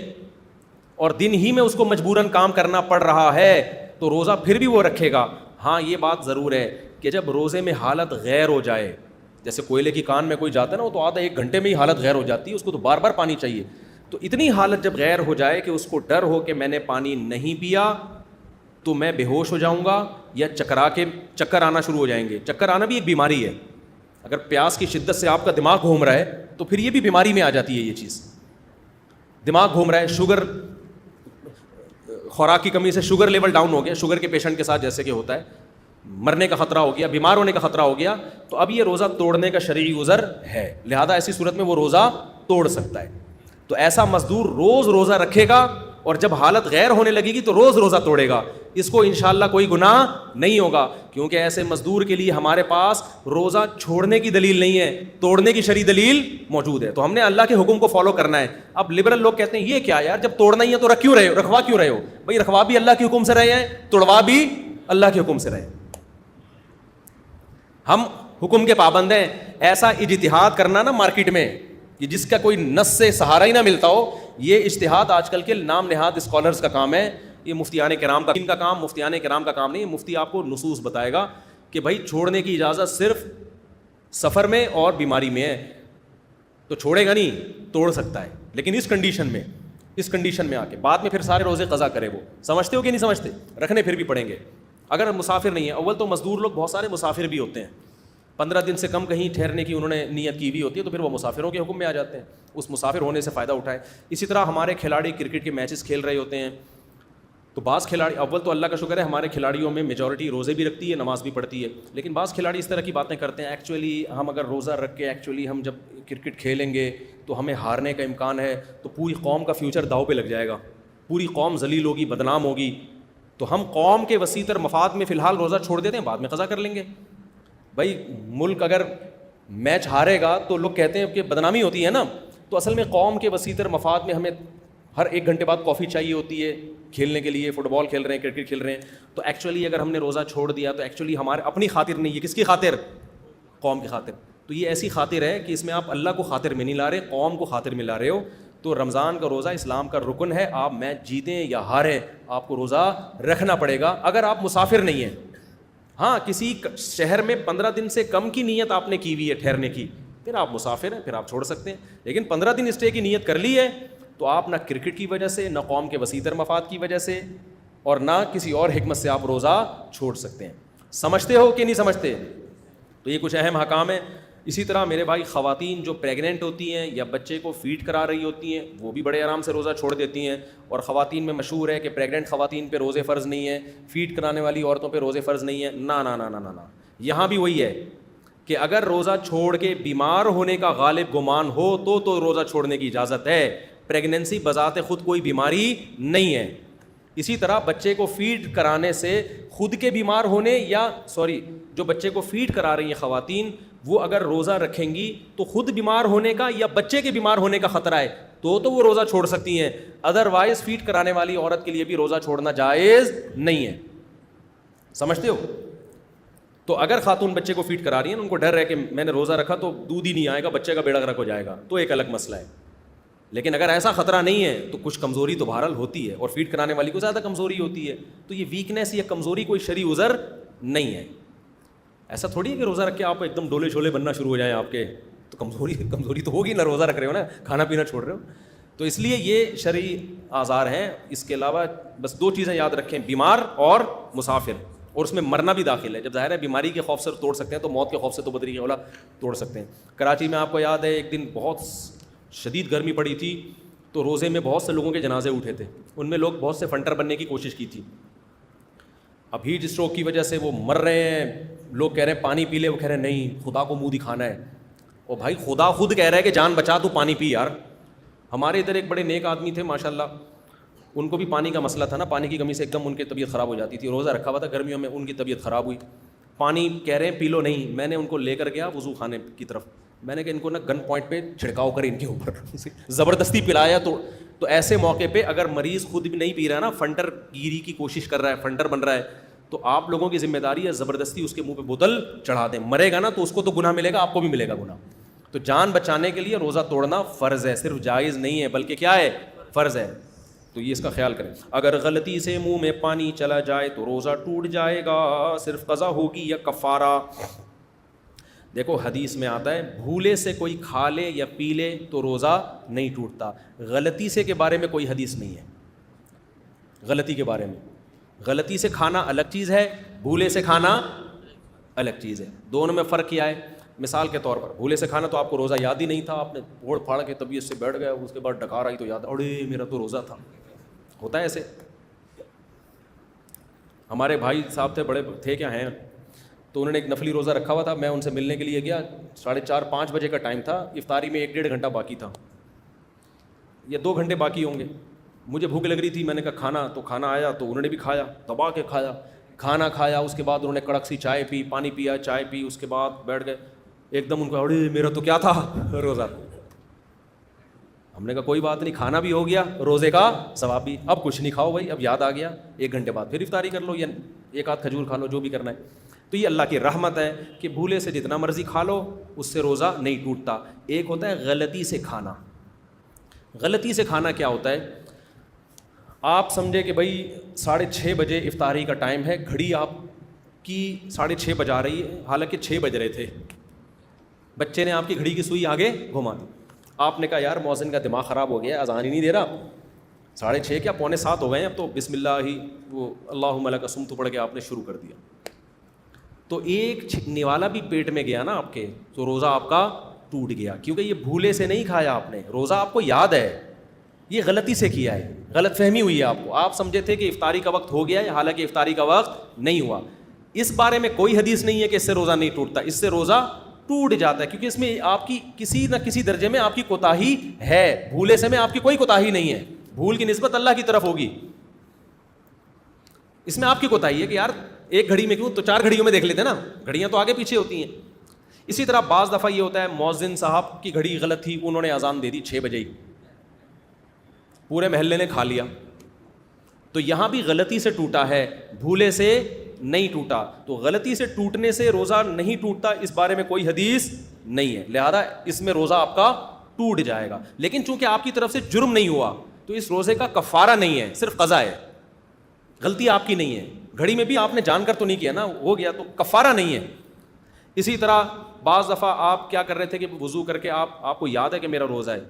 Speaker 1: اور دن ہی میں اس کو مجبوراً کام کرنا پڑ رہا ہے تو روزہ پھر بھی وہ رکھے گا. ہاں یہ بات ضرور ہے کہ جب روزے میں حالت غیر ہو جائے, جیسے کوئلے کی کان میں کوئی جاتا ہے نا, وہ تو آدھا 1 گھنٹے میں ہی حالت غیر ہو جاتی ہے, اس کو تو بار بار پانی چاہیے. تو اتنی حالت جب غیر ہو جائے کہ اس کو ڈر ہو کہ میں نے پانی نہیں پیا تو میں بے ہوش ہو جاؤں گا یا چکر آنا شروع ہو جائیں گے. چکر آنا بھی ایک بیماری ہے. اگر پیاس کی شدت سے آپ کا دماغ گھوم رہا ہے تو پھر یہ بھی بیماری میں آ جاتی ہے. یہ چیز دماغ گھوم رہا ہے, شوگر, خوراک کی کمی سے شوگر لیول ڈاؤن ہو گیا, شوگر کے پیشنٹ کے ساتھ جیسے کہ ہوتا ہے, مرنے کا خطرہ ہو گیا, بیمار ہونے کا خطرہ ہو گیا, تو اب یہ روزہ توڑنے کا شرعی عذر ہے. لہذا ایسی صورت میں وہ روزہ توڑ سکتا ہے. تو ایسا مزدور روز روزہ رکھے گا اور جب حالت غیر ہونے لگے گی تو روز روزہ توڑے گا. اس کو انشاءاللہ کوئی گناہ نہیں ہوگا, کیونکہ ایسے مزدور کے لیے ہمارے پاس روزہ چھوڑنے کی دلیل نہیں ہے, توڑنے کی شرعی دلیل موجود ہے. تو ہم نے اللہ کے حکم کو فالو کرنا ہے. اب لبرل لوگ کہتے ہیں یہ کیا یار, جب توڑنا ہی ہے تو رکھوا کیوں رہے ہو؟ بھائی رکھوا بھی اللہ کے حکم سے رہے ہیں, توڑوا بھی اللہ کے حکم سے رہے. ہم حکم کے پابند ہیں. ایسا اجتہاد کرنا نا مارکیٹ میں جس کا کوئی نص سے سہارا ہی نہ ملتا ہو, یہ اجتہاد آج کل کے نام نہاد اسکالرز کا کام ہے. یہ مفتیان کرام کا کام, مفتیان کرام کا کام نہیں. مفتی آپ کو نصوص بتائے گا کہ بھائی چھوڑنے کی اجازت صرف سفر میں اور بیماری میں ہے, تو چھوڑے گا نہیں, توڑ سکتا ہے لیکن اس کنڈیشن میں آ کے بعد میں پھر سارے روزے قضا کرے. وہ سمجھتے ہو کہ نہیں سمجھتے؟ رکھنے پھر بھی پڑیں گے اگر مسافر نہیں ہے. اول تو مزدور لوگ بہت سارے مسافر بھی ہوتے ہیں, 15 دن سے کم کہیں ٹھہرنے کی انہوں نے نیت کی ہوئی ہوتی ہے تو پھر وہ مسافروں کے حکم میں آ جاتے ہیں, اس مسافر ہونے سے فائدہ اٹھائیں. اسی طرح ہمارے کھلاڑی کرکٹ کے میچز کھیل رہے ہوتے ہیں تو بعض کھلاڑی, اول تو اللہ کا شکر ہے ہمارے کھلاڑیوں میں میجورٹی روزے بھی رکھتی ہے, نماز بھی پڑھتی ہے, لیکن بعض کھلاڑی اس طرح کی باتیں کرتے ہیں ایکچولی ہم اگر روزہ رکھ کے ایکچولی ہم جب کرکٹ کھیلیں گے تو ہمیں ہارنے کا امکان ہے, تو پوری قوم کا فیوچر داؤ پہ لگ جائے گا, پوری قوم ذلیل ہوگی, بدنام ہوگی, تو ہم قوم کے وسیع تر مفاد میں فی الحال روزہ چھوڑ دیتے ہیں, بعد میں قضا کر لیں گے. بھائی ملک اگر میچ ہارے گا تو لوگ کہتے ہیں کہ بدنامی ہوتی ہے نا, تو اصل میں قوم کے وسیع تر مفاد میں ہمیں ہر 1 گھنٹے بعد کافی چاہیے ہوتی ہے کھیلنے کے لیے, فٹ بال کھیل رہے ہیں, کرکٹ کھیل رہے ہیں, تو ایکچولی اگر ہم نے روزہ چھوڑ دیا تو ایکچولی ہمارے اپنی خاطر نہیں, یہ کس کی خاطر؟ قوم کی خاطر. تو یہ ایسی خاطر ہے کہ اس میں آپ اللہ کو خاطر میں نہیں لا رہے, قوم کو خاطر میں لا رہے ہو. تو رمضان کا روزہ اسلام کا رکن ہے, آپ میچ جیتیں یا ہاریں آپ کو روزہ رکھنا پڑے گا اگر آپ مسافر نہیں ہیں. ہاں کسی شہر میں 15 دن سے کم کی نیت آپ نے کی ہوئی ہے ٹھہرنے کی, پھر آپ مسافر ہیں, پھر آپ چھوڑ سکتے ہیں. لیکن 15 دن اسٹے کی نیت کر لی ہے تو آپ نہ کرکٹ کی وجہ سے, نہ قوم کے وسیع تر مفاد کی وجہ سے, اور نہ کسی اور حکمت سے آپ روزہ چھوڑ سکتے ہیں. سمجھتے ہو کہ نہیں سمجھتے؟ تو یہ کچھ اہم احکام ہیں. اسی طرح میرے بھائی خواتین جو پریگننٹ ہوتی ہیں یا بچے کو فیڈ کرا رہی ہوتی ہیں وہ بھی بڑے آرام سے روزہ چھوڑ دیتی ہیں. اور خواتین میں مشہور ہے کہ پریگننٹ خواتین پہ روزے فرض نہیں ہے, فیڈ کرانے والی عورتوں پہ روزے فرض نہیں ہے. نہ نہ نہ نہ نہ, یہاں بھی وہی ہے کہ اگر روزہ چھوڑ کے بیمار ہونے کا غالب گمان ہو تو روزہ چھوڑنے کی اجازت ہے. پریگننسی بذات خود کوئی بیماری نہیں ہے. اسی طرح بچے کو فیڈ کرانے سے خود کے بیمار ہونے یا جو بچے کو فیڈ کرا رہی ہیں خواتین وہ اگر روزہ رکھیں گی تو خود بیمار ہونے کا یا بچے کے بیمار ہونے کا خطرہ ہے تو وہ روزہ چھوڑ سکتی ہیں. ادروائز فیڈ کرانے والی عورت کے لیے بھی روزہ چھوڑنا جائز نہیں ہے. سمجھتے ہو؟ تو اگر خاتون بچے کو فیڈ کرا رہی ہیں ان کو ڈر ہے کہ میں نے روزہ رکھا تو دودھ ہی نہیں آئے گا, بچے کا بیڑا غرق ہو جائے گا, تو ایک الگ مسئلہ ہے. لیکن اگر ایسا خطرہ نہیں ہے تو کچھ کمزوری تو بہرحال ہوتی ہے, اور فیڈ کرانے والی کو زیادہ کمزوری ہوتی ہے. تو یہ ویکنیس یا کمزوری کوئی شرعی عذر نہیں ہے. ایسا تھوڑی ہے کہ روزہ رکھ کے آپ ایک دم ڈولے چھولے بننا شروع ہو جائیں آپ کے, تو کمزوری تو ہوگی نا, روزہ رکھ رہے ہو نا, کھانا پینا چھوڑ رہے ہو. تو اس لیے یہ شرعی آزار ہیں. اس کے علاوہ بس 2 چیزیں یاد رکھیں, بیمار اور مسافر, اور اس میں مرنا بھی داخل ہے. جب ظاہر ہے بیماری کے خوف سے توڑ سکتے ہیں تو موت کے خوف سے تو بدری اولا توڑ سکتے ہیں. کراچی میں آپ کو یاد ہے ایک دن بہت شدید گرمی پڑی تھی تو روزے میں بہت سے لوگوں کے جنازے اٹھے تھے. ان میں لوگ بہت سے فنٹر بننے کی کوشش کی تھی. اب ہیٹ اسٹروک کی وجہ سے وہ مر رہے ہیں, لوگ کہہ رہے ہیں پانی پی لے, وہ کہہ رہے ہیں نہیں خدا کو منہ دکھانا ہے. اور بھائی خدا خود کہہ رہا ہے کہ جان بچا تو پانی پی یار. ہمارے ادھر ایک بڑے نیک آدمی تھے ماشاءاللہ, ان کو بھی پانی کا مسئلہ تھا نا, پانی کی کمی سے ایک دم ان کی طبیعت خراب ہو جاتی تھی. روزہ رکھا ہوا تھا گرمیوں میں, ان کی طبیعت خراب ہوئی, پانی کہہ رہے ہیں پی لو نہیں. میں نے ان کو لے کر گیا وضو خانے کی طرف, میں نے کہا ان کو نا گن پوائنٹ پہ چھڑکاؤ کرے ان کے اوپر, زبردستی پلایا. تو ایسے موقع پہ اگر مریض خود بھی نہیں پی رہا ہے نا, فنٹر گیری کی کوشش کر رہا ہے, فنٹر بن رہا ہے, تو آپ لوگوں کی ذمہ داری ہے زبردستی اس کے منہ پہ بوتل چڑھا دیں. مرے گا نا تو اس کو تو گناہ ملے گا, آپ کو بھی ملے گا گناہ. تو جان بچانے کے لیے روزہ توڑنا فرض ہے, صرف جائز نہیں ہے بلکہ کیا ہے, فرض ہے. تو یہ اس کا خیال کریں. اگر غلطی سے منہ میں پانی چلا جائے تو روزہ ٹوٹ جائے گا, صرف قضا ہوگی یا کفارہ. دیکھو حدیث میں آتا ہے بھولے سے کوئی کھا لے یا پی لے تو روزہ نہیں ٹوٹتا. غلطی سے کے بارے میں کوئی حدیث نہیں ہے. غلطی کے بارے میں, غلطی سے کھانا الگ چیز ہے, بھولے سے کھانا الگ چیز ہے. دونوں میں فرق کیا ہے؟ مثال کے طور پر بھولے سے کھانا تو آپ کو روزہ یاد ہی نہیں تھا, آپ نے پھوڑ پھاڑ کے طبیعت سے بیٹھ گئے, اس کے بعد ڈکار آئی تو یاد, اڑے میرا تو روزہ تھا. ہوتا ہے ایسے. ہمارے بھائی صاحب تھے, بڑے تھے کیا ہیں, تو انہوں نے ایک نفلی روزہ رکھا ہوا تھا. میں ان سے ملنے کے لیے گیا, 4:30-5 بجے کا ٹائم تھا, افطاری میں 1-1.5 گھنٹہ باقی تھا یا 2 گھنٹے باقی ہوں گے. مجھے بھوک لگ رہی تھی, میں نے کہا کھانا, تو کھانا آیا تو انہوں نے بھی کھایا, دبا کے کھایا, کھانا کھایا. اس کے بعد انہوں نے کڑک سی چائے پی, پانی پیا, چائے پی, اس کے بعد بیٹھ گئے. ایک دم ان کو اڑے میرا تو کیا تھا, روزہ. ہم نے کہا کوئی بات نہیں, کھانا بھی ہو گیا, روزے کا ثواب بھی. اب کچھ نہیں کھاؤ بھائی, اب یاد آ گیا, 1 گھنٹے بعد پھر افطاری کر لو یا 1 آدھ کھجور کھا لو, جو بھی کرنا ہے. تو یہ اللہ کی رحمت ہے کہ بھولے سے جتنا مرضی کھا لو, اس سے روزہ نہیں ٹوٹتا. ایک ہوتا ہے غلطی سے کھانا. غلطی سے کھانا کیا ہوتا ہے؟ آپ سمجھے کہ بھائی 6:30 بجے افطاری کا ٹائم ہے, گھڑی آپ کی 6:30 بجا رہی ہے, حالانکہ 6 بج رہے تھے. بچے نے آپ کی گھڑی کی سوئی آگے گھما دی. آپ نے کہا یار مؤذن کا دماغ خراب ہو گیا, اذان ہی نہیں دے رہا, 6:30 کیا 6:45 ہو گئے ہیں, اب تو بسم اللہ ہی وہ اللہم لک صمت پڑھ کے آپ نے شروع کر دیا. تو ایک نوالا بھی پیٹ میں گیا نا آپ کے, تو روزہ آپ کا ٹوٹ گیا, کیونکہ یہ بھولے سے نہیں کھایا آپ نے, روزہ آپ کو یاد ہے, یہ غلطی سے کیا ہے, غلط فہمی ہوئی ہے آپ کو, آپ سمجھے تھے کہ افطاری کا وقت ہو گیا ہے, حالانکہ افطاری کا وقت نہیں ہوا. اس بارے میں کوئی حدیث نہیں ہے کہ اس سے روزہ نہیں ٹوٹتا, اس سے روزہ ٹوٹ جاتا ہے, کیونکہ اس میں آپ کی کسی نہ کسی درجے میں آپ کی کوتاہی ہے, بھولے سے میں آپ کی کوئی کوتاہی نہیں ہے, بھول کی نسبت اللہ کی طرف ہوگی, اس میں آپ کی کوتاہی ہے کہ یار ایک گھڑی میں کیوں, تو 4 گھڑیوں میں دیکھ لیتے نا, گھڑیاں تو آگے پیچھے ہوتی ہیں. اسی طرح بعض دفعہ یہ ہوتا ہے مؤذن صاحب کی گھڑی غلط تھی, انہوں نے اذان دے دی 6 بجے ہی, پورے محلے نے کھا لیا, تو یہاں بھی غلطی سے ٹوٹا ہے, بھولے سے نہیں ٹوٹا. تو غلطی سے ٹوٹنے سے روزہ نہیں ٹوٹتا, اس بارے میں کوئی حدیث نہیں ہے, لہذا اس میں روزہ آپ کا ٹوٹ جائے گا. لیکن چونکہ آپ کی طرف سے جرم نہیں ہوا تو اس روزے کا کفارہ نہیں ہے, صرف قضا ہے, غلطی آپ کی نہیں ہے, گھڑی میں بھی آپ نے جان کر تو نہیں کیا نا, ہو گیا تو کفارہ نہیں ہے. اسی طرح بعض دفعہ آپ کیا کر رہے تھے کہ وضو کر کے آپ کو یاد ہے کہ میرا روزہ ہے,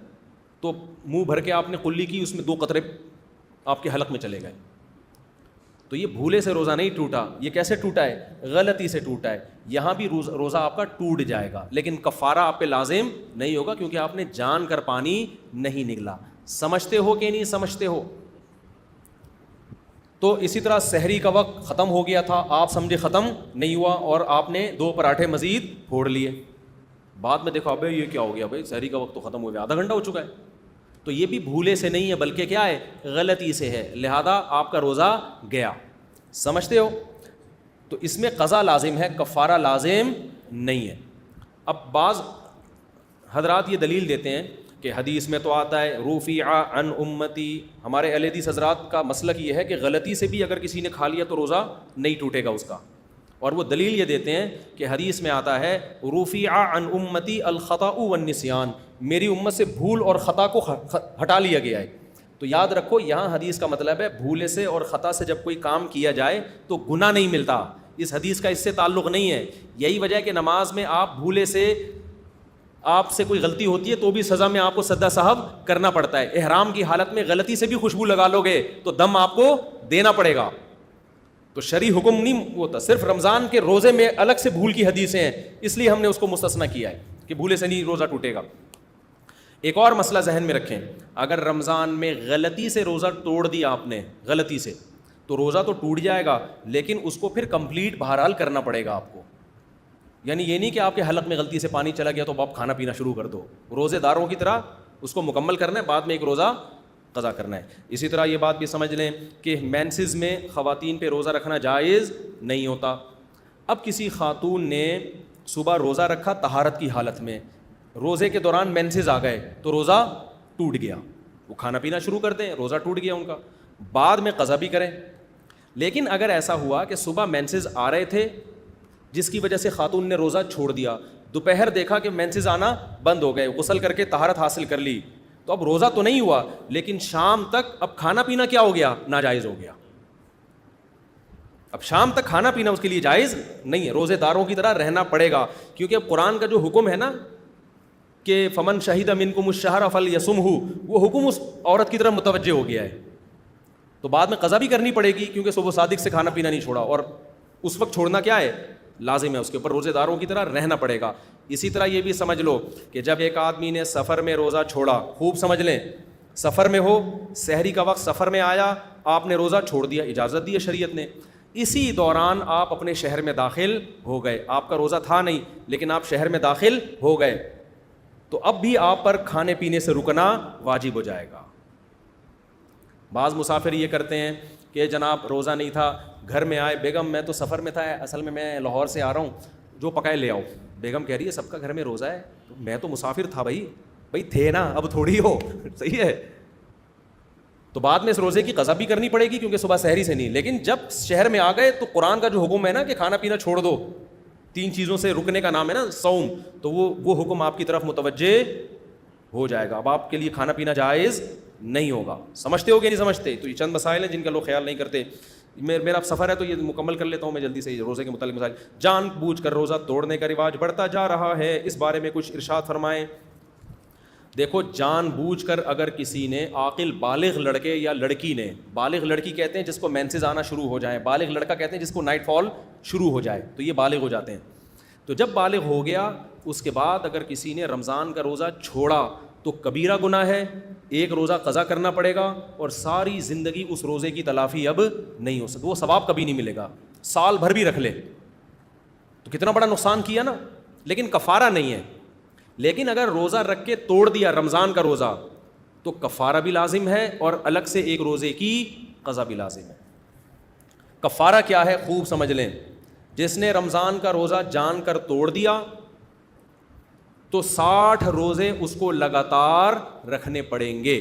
Speaker 1: تو منہ بھر کے آپ نے قلی کی, اس میں 2 قطرے آپ کے حلق میں چلے گئے, تو یہ بھولے سے روزہ نہیں ٹوٹا. یہ کیسے ٹوٹا ہے؟ غلطی سے ٹوٹا ہے. یہاں بھی روزہ آپ کا ٹوٹ جائے گا, لیکن کفارہ آپ پہ لازم نہیں ہوگا, کیونکہ آپ نے جان کر پانی نہیں نگلا. سمجھتے ہو کہ نہیں سمجھتے ہو؟ تو اسی طرح سحری کا وقت ختم ہو گیا تھا, آپ سمجھے ختم نہیں ہوا, اور آپ نے 2 پراٹھے مزید پھوڑ لیے, بعد میں دیکھا ابے یہ کیا ہو گیا, بھائی سحری کا وقت تو ختم ہو گیا, آدھا گھنٹہ ہو چکا ہے. تو یہ بھی بھولے سے نہیں ہے, بلکہ کیا ہے, غلطی سے ہے, لہذا آپ کا روزہ گیا. سمجھتے ہو؟ تو اس میں قضا لازم ہے, کفارہ لازم نہیں ہے. اب بعض حضرات یہ دلیل دیتے ہیں کہ حدیث میں تو آتا ہے رفیع عن امتی, ہمارے اہل حدیث حضرات کا مسلک یہ ہے کہ غلطی سے بھی اگر کسی نے کھا لیا تو روزہ نہیں ٹوٹے گا اس کا, اور وہ دلیل یہ دیتے ہیں کہ حدیث میں آتا ہے رفیع عن امتی الخطأ والنسیان, میری امت سے بھول اور خطا کو ہٹا لیا گیا ہے. تو یاد رکھو یہاں حدیث کا مطلب ہے بھولے سے اور خطا سے جب کوئی کام کیا جائے تو گناہ نہیں ملتا, اس حدیث کا اس سے تعلق نہیں ہے. یہی وجہ ہے کہ نماز میں آپ بھولے سے, آپ سے کوئی غلطی ہوتی ہے تو بھی سزا میں آپ کو سدا صاحب کرنا پڑتا ہے. احرام کی حالت میں غلطی سے بھی خوشبو لگا لو گے تو دم آپ کو دینا پڑے گا. تو شرعی حکم نہیں ہوتا, صرف رمضان کے روزے میں الگ سے بھول کی حدیثیں ہیں, اس لیے ہم نے اس کو مستثنیٰ کیا ہے کہ بھولے سے نہیں روزہ ٹوٹے گا. ایک اور مسئلہ ذہن میں رکھیں, اگر رمضان میں غلطی سے روزہ توڑ دیا آپ نے, غلطی سے, تو روزہ تو ٹوٹ جائے گا, لیکن اس کو پھر کمپلیٹ بہرحال کرنا پڑے گا آپ کو. یعنی یہ نہیں کہ آپ کے حلق میں غلطی سے پانی چلا گیا تو آپ کھانا پینا شروع کر دو, روزے داروں کی طرح اس کو مکمل کرنا ہے, بعد میں ایک روزہ قضا کرنا ہے. اسی طرح یہ بات بھی سمجھ لیں کہ مینسز میں خواتین پہ روزہ رکھنا جائز نہیں ہوتا. اب کسی خاتون نے صبح روزہ رکھا طہارت کی حالت میں, روزے کے دوران مینسز آ گئے تو روزہ ٹوٹ گیا, وہ کھانا پینا شروع کر دیں, روزہ ٹوٹ گیا ان کا, بعد میں قضا بھی کریں. لیکن اگر ایسا ہوا کہ صبح مینسز آ رہے تھے جس کی وجہ سے خاتون نے روزہ چھوڑ دیا, دوپہر دیکھا کہ مینسز آنا بند ہو گئے, غسل کر کے طہارت حاصل کر لی, تو اب روزہ تو نہیں ہوا, لیکن شام تک اب کھانا پینا کیا ہو گیا, ناجائز ہو گیا. اب شام تک کھانا پینا اس کے لیے جائز نہیں ہے, روزے داروں کی طرح رہنا پڑے گا, کیونکہ اب قرآن کا جو حکم ہے نا کہ فمن شہید منکم الشہر فلیصمہ, وہ حکم اس عورت کی طرف متوجہ ہو گیا ہے, تو بعد میں قضا بھی کرنی پڑے گی, کیونکہ صبح صادق سے کھانا پینا نہیں چھوڑا, اور اس وقت چھوڑنا کیا ہے, لازم ہے, اس کے اوپر روزے داروں کی طرح رہنا پڑے گا. اسی طرح یہ بھی سمجھ لو کہ جب ایک آدمی نے سفر میں روزہ چھوڑا, خوب سمجھ لیں, سفر میں ہو, سحری کا وقت سفر میں آیا, آپ نے روزہ چھوڑ دیا, اجازت دی ہے شریعت نے, اسی دوران آپ اپنے شہر میں داخل ہو گئے, آپ کا روزہ تھا نہیں لیکن آپ شہر میں داخل ہو گئے, تو اب بھی آپ پر کھانے پینے سے رکنا واجب ہو جائے گا. بعض مسافر یہ کرتے ہیں کہ جناب روزہ نہیں تھا, گھر میں آئے, بیگم میں تو سفر میں تھا, اصل میں لاہور سے آ رہا ہوں, جو پکائے لے آؤ. بیگم کہہ رہی ہے سب کا گھر میں روزہ ہے, میں تو مسافر تھا بھائی تھے نا, اب تھوڑی ہو, صحیح ہے. تو بعد میں اس روزے کی قضا بھی کرنی پڑے گی, کیونکہ صبح سحری سے نہیں, لیکن جب شہر میں آ گئے تو قرآن کا جو حکم ہے نا کہ کھانا پینا چھوڑ دو, 3 چیزوں سے رکنے کا نام ہے نا صوم, تو وہ حکم آپ کی طرف متوجہ ہو جائے گا. اب آپ کے لیے کھانا پینا جائز نہیں ہوگا. سمجھتے ہو کہ نہیں سمجھتے؟ تو یہ چند مسائل ہیں جن کا لوگ خیال نہیں کرتے. میرا سفر ہے تو یہ مکمل کر لیتا ہوں میں جلدی سے. روزے کے متعلق مسائل, جان بوجھ کر روزہ توڑنے کا رواج بڑھتا جا رہا ہے, اس بارے میں کچھ ارشاد فرمائیں. دیکھو جان بوجھ کر اگر کسی نے عاقل بالغ لڑکے یا لڑکی نے, بالغ لڑکی کہتے ہیں جس کو مینسز آنا شروع ہو جائیں, بالغ لڑکا کہتے ہیں جس کو نائٹ فال شروع ہو جائے, تو یہ بالغ ہو جاتے ہیں. تو جب بالغ ہو گیا اس کے بعد اگر کسی نے رمضان کا روزہ چھوڑا تو کبیرہ گناہ ہے, ایک روزہ قضا کرنا پڑے گا اور ساری زندگی اس روزے کی تلافی اب نہیں ہو سکتی, وہ ثواب کبھی نہیں ملے گا. سال بھر بھی رکھ لے تو کتنا بڑا نقصان کیا نا, لیکن کفارہ نہیں ہے. لیکن اگر روزہ رکھ کے توڑ دیا رمضان کا روزہ تو کفارہ بھی لازم ہے اور الگ سے ایک روزے کی قضا بھی لازم ہے. کفارہ کیا ہے خوب سمجھ لیں. جس نے رمضان کا روزہ جان کر توڑ دیا تو 60 روزے اس کو لگاتار رکھنے پڑیں گے.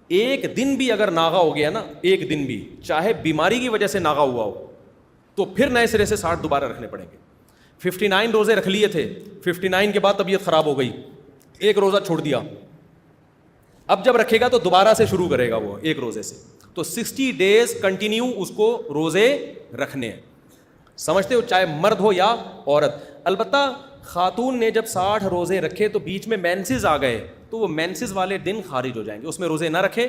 Speaker 1: ایک دن بھی اگر ناغا ہو گیا نا, ایک دن بھی, چاہے بیماری کی وجہ سے ناغا ہوا ہو, تو پھر نئے سرے سے 60 دوبارہ رکھنے پڑیں گے. 59 روزے رکھ لیے تھے, 59 کے بعد طبیعت خراب ہو گئی, ایک روزہ چھوڑ دیا, اب جب رکھے گا تو دوبارہ سے شروع کرے گا وہ ایک روزے سے. تو 60 days کنٹینیو اس کو روزے رکھنے ہیں. سمجھتے ہو, چاہے مرد ہو یا عورت. البتہ خاتون نے جب 60 روزے رکھے تو بیچ میں مینسز آ گئے تو وہ مینسز والے دن خارج ہو جائیں گے, اس میں روزے نہ رکھے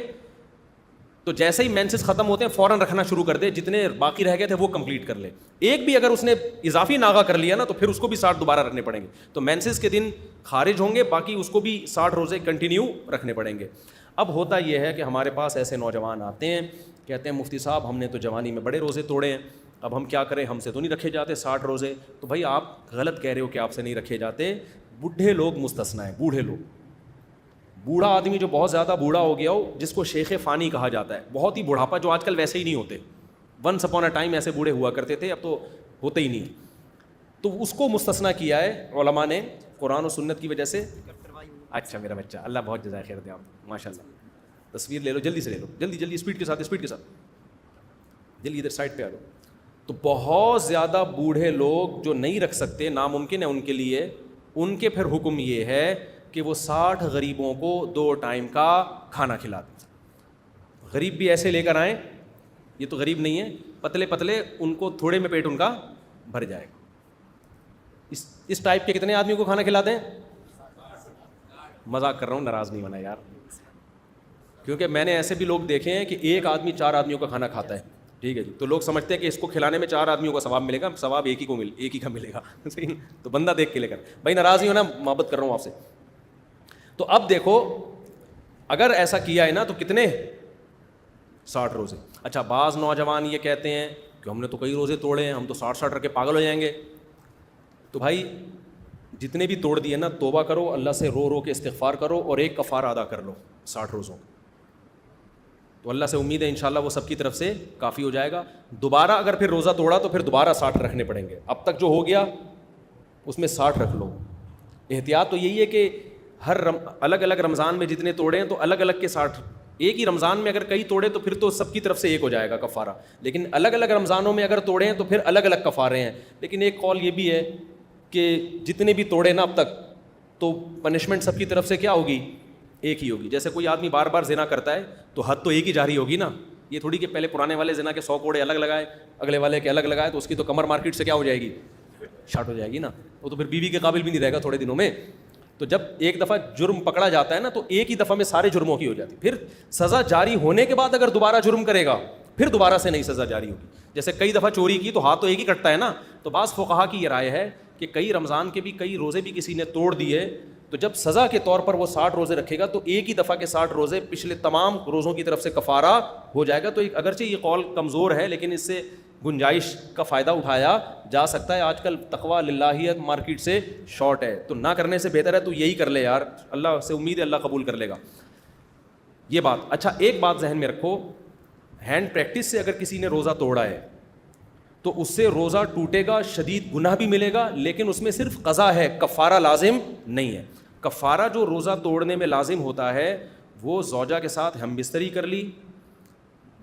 Speaker 1: تو جیسے ہی مینسز ختم ہوتے ہیں فوراً رکھنا شروع کر دے, جتنے باقی رہ گئے تھے وہ کمپلیٹ کر لے. ایک بھی اگر اس نے اضافی ناغا کر لیا نا تو پھر اس کو بھی 60 دوبارہ رکھنے پڑیں گے. تو مینسز کے دن خارج ہوں گے, باقی اس کو بھی 60 روزے کنٹینیو رکھنے پڑیں گے. اب ہوتا یہ ہے کہ ہمارے پاس ایسے نوجوان آتے ہیں, کہتے ہیں مفتی صاحب ہم نے تو جوانی میں بڑے روزے توڑے ہیں, اب ہم کیا کریں, ہم سے تو نہیں رکھے جاتے 60 روزے. تو بھائی آپ غلط کہہ رہے ہو کہ آپ سے نہیں رکھے جاتے, بوڑھے لوگ مستثنا ہیں. بوڑھے لوگ, بوڑھا آدمی جو بہت زیادہ بوڑھا ہو گیا ہو, جس کو شیخ فانی کہا جاتا ہے, بہت ہی بڑھاپا, جو آج کل ویسے ہی نہیں ہوتے. ونس اپون اے ٹائم ایسے بوڑھے ہوا کرتے تھے, اب تو ہوتے ہی نہیں. تو اس کو مستثنا کیا ہے علماء نے قرآن و سنت کی وجہ سے. اچھا میرا بچہ, اللہ بہت جزائے خیر دے آپ, ماشاء اللہ. تصویر لے لو, جلدی سے لے لو, جلدی جلدی, اسپیڈ کے ساتھ, اسپیڈ کے ساتھ, جلدی ادھر سائڈ پہ آ لو. تو بہت زیادہ بوڑھے لوگ جو نہیں رکھ سکتے, ناممکن ہے ان کے لیے, ان کے پھر حکم یہ ہے کہ وہ 60 غریبوں کو 2 ٹائم کا کھانا کھلا دیں. غریب بھی ایسے لے کر آئیں, یہ تو غریب نہیں ہے, پتلے پتلے, ان کو تھوڑے میں پیٹ ان کا بھر جائے گا. اس ٹائپ کے کتنے آدمیوں کو کھانا کھلا دیں؟ مذاق کر رہا ہوں, ناراض نہیں ہونا یار, کیونکہ میں نے ایسے بھی لوگ دیکھے ہیں کہ ایک آدمی 4 آدمیوں کا کھانا کھاتا ہے. ٹھیک ہے جی, تو لوگ سمجھتے ہیں کہ اس کو کھلانے میں 4 آدمیوں کا ثواب ملے گا, ثواب ایک ہی کا ملے گا. صحیح, تو بندہ دیکھ کے لے کر. بھائی ناراض نہیں ہونا, محبت کر رہا ہوں آپ سے. تو اب دیکھو اگر ایسا کیا ہے نا تو کتنے 60 روزے. اچھا بعض نوجوان یہ کہتے ہیں کہ ہم نے تو کئی روزے توڑے ہیں, ہم تو 60 رکھ کے پاگل ہو جائیں گے. تو بھائی جتنے بھی توڑ دیے نا, توبہ کرو, اللہ سے رو رو کے استغفار کرو اور ایک کفارہ ادا کر لو 60 روزوں. تو اللہ سے امید ہے انشاءاللہ وہ سب کی طرف سے کافی ہو جائے گا. دوبارہ اگر پھر روزہ توڑا تو پھر دوبارہ 60 رکھنے پڑیں گے. اب تک جو ہو گیا اس میں 60 رکھ لو. احتیاط تو یہی ہے کہ ہر الگ الگ رمضان میں جتنے توڑے ہیں تو الگ الگ کے 60, ایک ہی رمضان میں اگر کئی توڑے تو پھر تو سب کی طرف سے ایک ہو جائے گا کفارہ. لیکن الگ الگ رمضانوں میں اگر توڑے ہیں تو پھر الگ الگ کفارے ہیں. لیکن ایک قول یہ بھی ہے کہ جتنے بھی توڑے نا اب تک تو پنشمنٹ سب کی طرف سے کیا ہوگی, ایک ہی ہوگی. جیسے کوئی آدمی بار بار زنا کرتا ہے تو حد تو ایک ہی جاری ہوگی نا. یہ تھوڑی کہ پہلے پرانے والے زنا کے 100 کوڑے الگ لگائے, اگلے والے کے الگ لگائے, تو اس کی تو کمر مارکیٹ سے کیا ہو جائے گی, شارٹ ہو جائے گی نا. وہ تو پھر بیوی کے قابل بھی نہیں رہے گا تھوڑے دنوں میں. تو جب ایک دفعہ جرم پکڑا جاتا ہے نا تو ایک ہی دفعہ میں سارے جرموں کی ہو جاتی. پھر سزا جاری ہونے کے بعد اگر دوبارہ جرم کرے گا پھر دوبارہ سے نئی سزا جاری ہوگی. جیسے کئی دفعہ چوری کی تو ہاتھ تو ایک ہی کٹتا ہے نا. تو بعض فقہا کی یہ رائے ہے کہ کئی رمضان کے بھی کئی روزے بھی کسی نے توڑ دیے تو جب سزا کے طور پر وہ 60 روزے رکھے گا تو ایک ہی دفعہ کے 60 روزے پچھلے تمام روزوں کی طرف سے کفارہ ہو جائے گا. تو اگرچہ یہ قول کمزور ہے لیکن اس سے گنجائش کا فائدہ اٹھایا جا سکتا ہے. آج کل تقویٰ للہیت مارکیٹ سے شارٹ ہے, تو نہ کرنے سے بہتر ہے تو یہی کر لے یار, اللہ سے امید ہے اللہ قبول کر لے گا. یہ بات. اچھا ایک بات ذہن میں رکھو, ہینڈ پریکٹس سے اگر کسی نے روزہ توڑا ہے تو اس سے روزہ ٹوٹے گا, شدید گناہ بھی ملے گا, لیکن اس میں صرف قضا ہے, کفارہ لازم نہیں ہے. کفارہ جو روزہ توڑنے میں لازم ہوتا ہے وہ زوجہ کے ساتھ ہم بستری کر لی,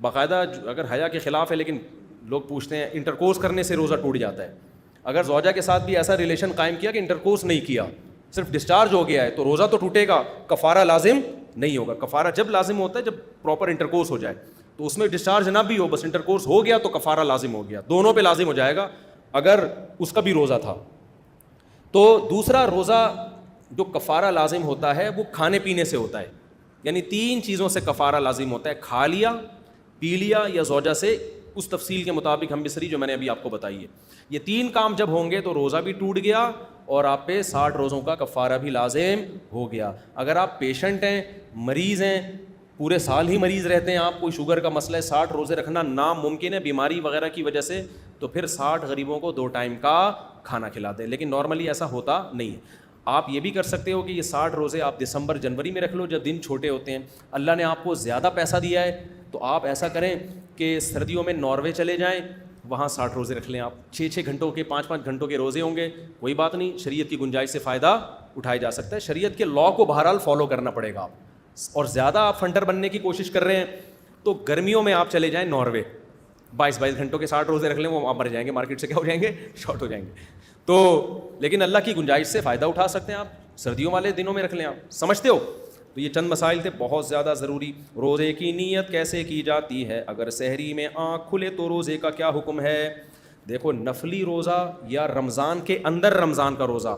Speaker 1: باقاعدہ اگر حیا کے خلاف ہے, لیکن لوگ پوچھتے ہیں انٹرکورس کرنے سے روزہ ٹوٹ جاتا ہے. اگر زوجہ کے ساتھ بھی ایسا ریلیشن قائم کیا کہ انٹرکورس نہیں کیا, صرف ڈسچارج ہو گیا ہے, تو روزہ تو ٹوٹے گا, کفارہ لازم نہیں ہوگا. کفارہ جب لازم ہوتا ہے جب پراپر انٹرکورس ہو جائے, تو اس میں ڈسچارج نہ بھی ہو, بس انٹرکورس ہو گیا تو کفارہ لازم ہو گیا, دونوں پہ لازم ہو جائے گا اگر اس کا بھی روزہ تھا. تو دوسرا روزہ جو کفارہ لازم ہوتا ہے وہ کھانے پینے سے ہوتا ہے, یعنی 3 چیزوں سے کفارہ لازم ہوتا ہے, کھا لیا, پی لیا یا زوجہ سے, اس تفصیل کے مطابق ہم بصری جو میں نے ابھی آپ کو بتائی ہے. یہ 3 کام جب ہوں گے تو روزہ بھی ٹوٹ گیا اور آپ پہ 60 روزوں کا کفارہ بھی لازم ہو گیا. اگر آپ پیشنٹ ہیں, مریض ہیں, پورے سال ہی مریض رہتے ہیں, آپ کوئی شوگر کا مسئلہ ہے, 60 روزے رکھنا ناممکن ہے بیماری وغیرہ کی وجہ سے, تو پھر 60 غریبوں کو 2 ٹائم کا کھانا کھلا دیں. لیکن نارملی ایسا ہوتا نہیں ہے. آپ یہ بھی کر سکتے ہو کہ یہ 60 روزے آپ دسمبر جنوری میں رکھ لو جب دن چھوٹے ہوتے ہیں. اللہ نے آپ کو زیادہ پیسہ دیا ہے تو آپ ایسا کریں کہ سردیوں میں ناروے چلے جائیں, وہاں 60 روزے رکھ لیں آپ. 6 گھنٹوں کے 5 گھنٹوں کے روزے ہوں گے, کوئی بات نہیں, شریعت کی گنجائش سے فائدہ اٹھایا جا سکتا ہے. شریعت کے لا کو بہرحال فالو کرنا پڑے گا آپ. اور زیادہ آپ فنٹر بننے کی کوشش کر رہے ہیں تو گرمیوں میں آپ چلے جائیں ناروے, 22 گھنٹوں کے 60 روزے رکھ لیں, وہ آپ مر جائیں گے, مارکیٹ سے کیا ہو جائیں گے, شارٹ ہو جائیں گے. تو لیکن اللہ کی گنجائش سے فائدہ اٹھا سکتے ہیں آپ, سردیوں والے دنوں میں رکھ لیں آپ. سمجھتے ہو؟ تو یہ چند مسائل تھے بہت زیادہ ضروری. روزے کی نیت کیسے کی جاتی ہے؟ اگر سحری میں آنکھ کھلے تو روزے کا کیا حکم ہے؟ دیکھو, نفلی روزہ یا رمضان کے اندر رمضان کا روزہ,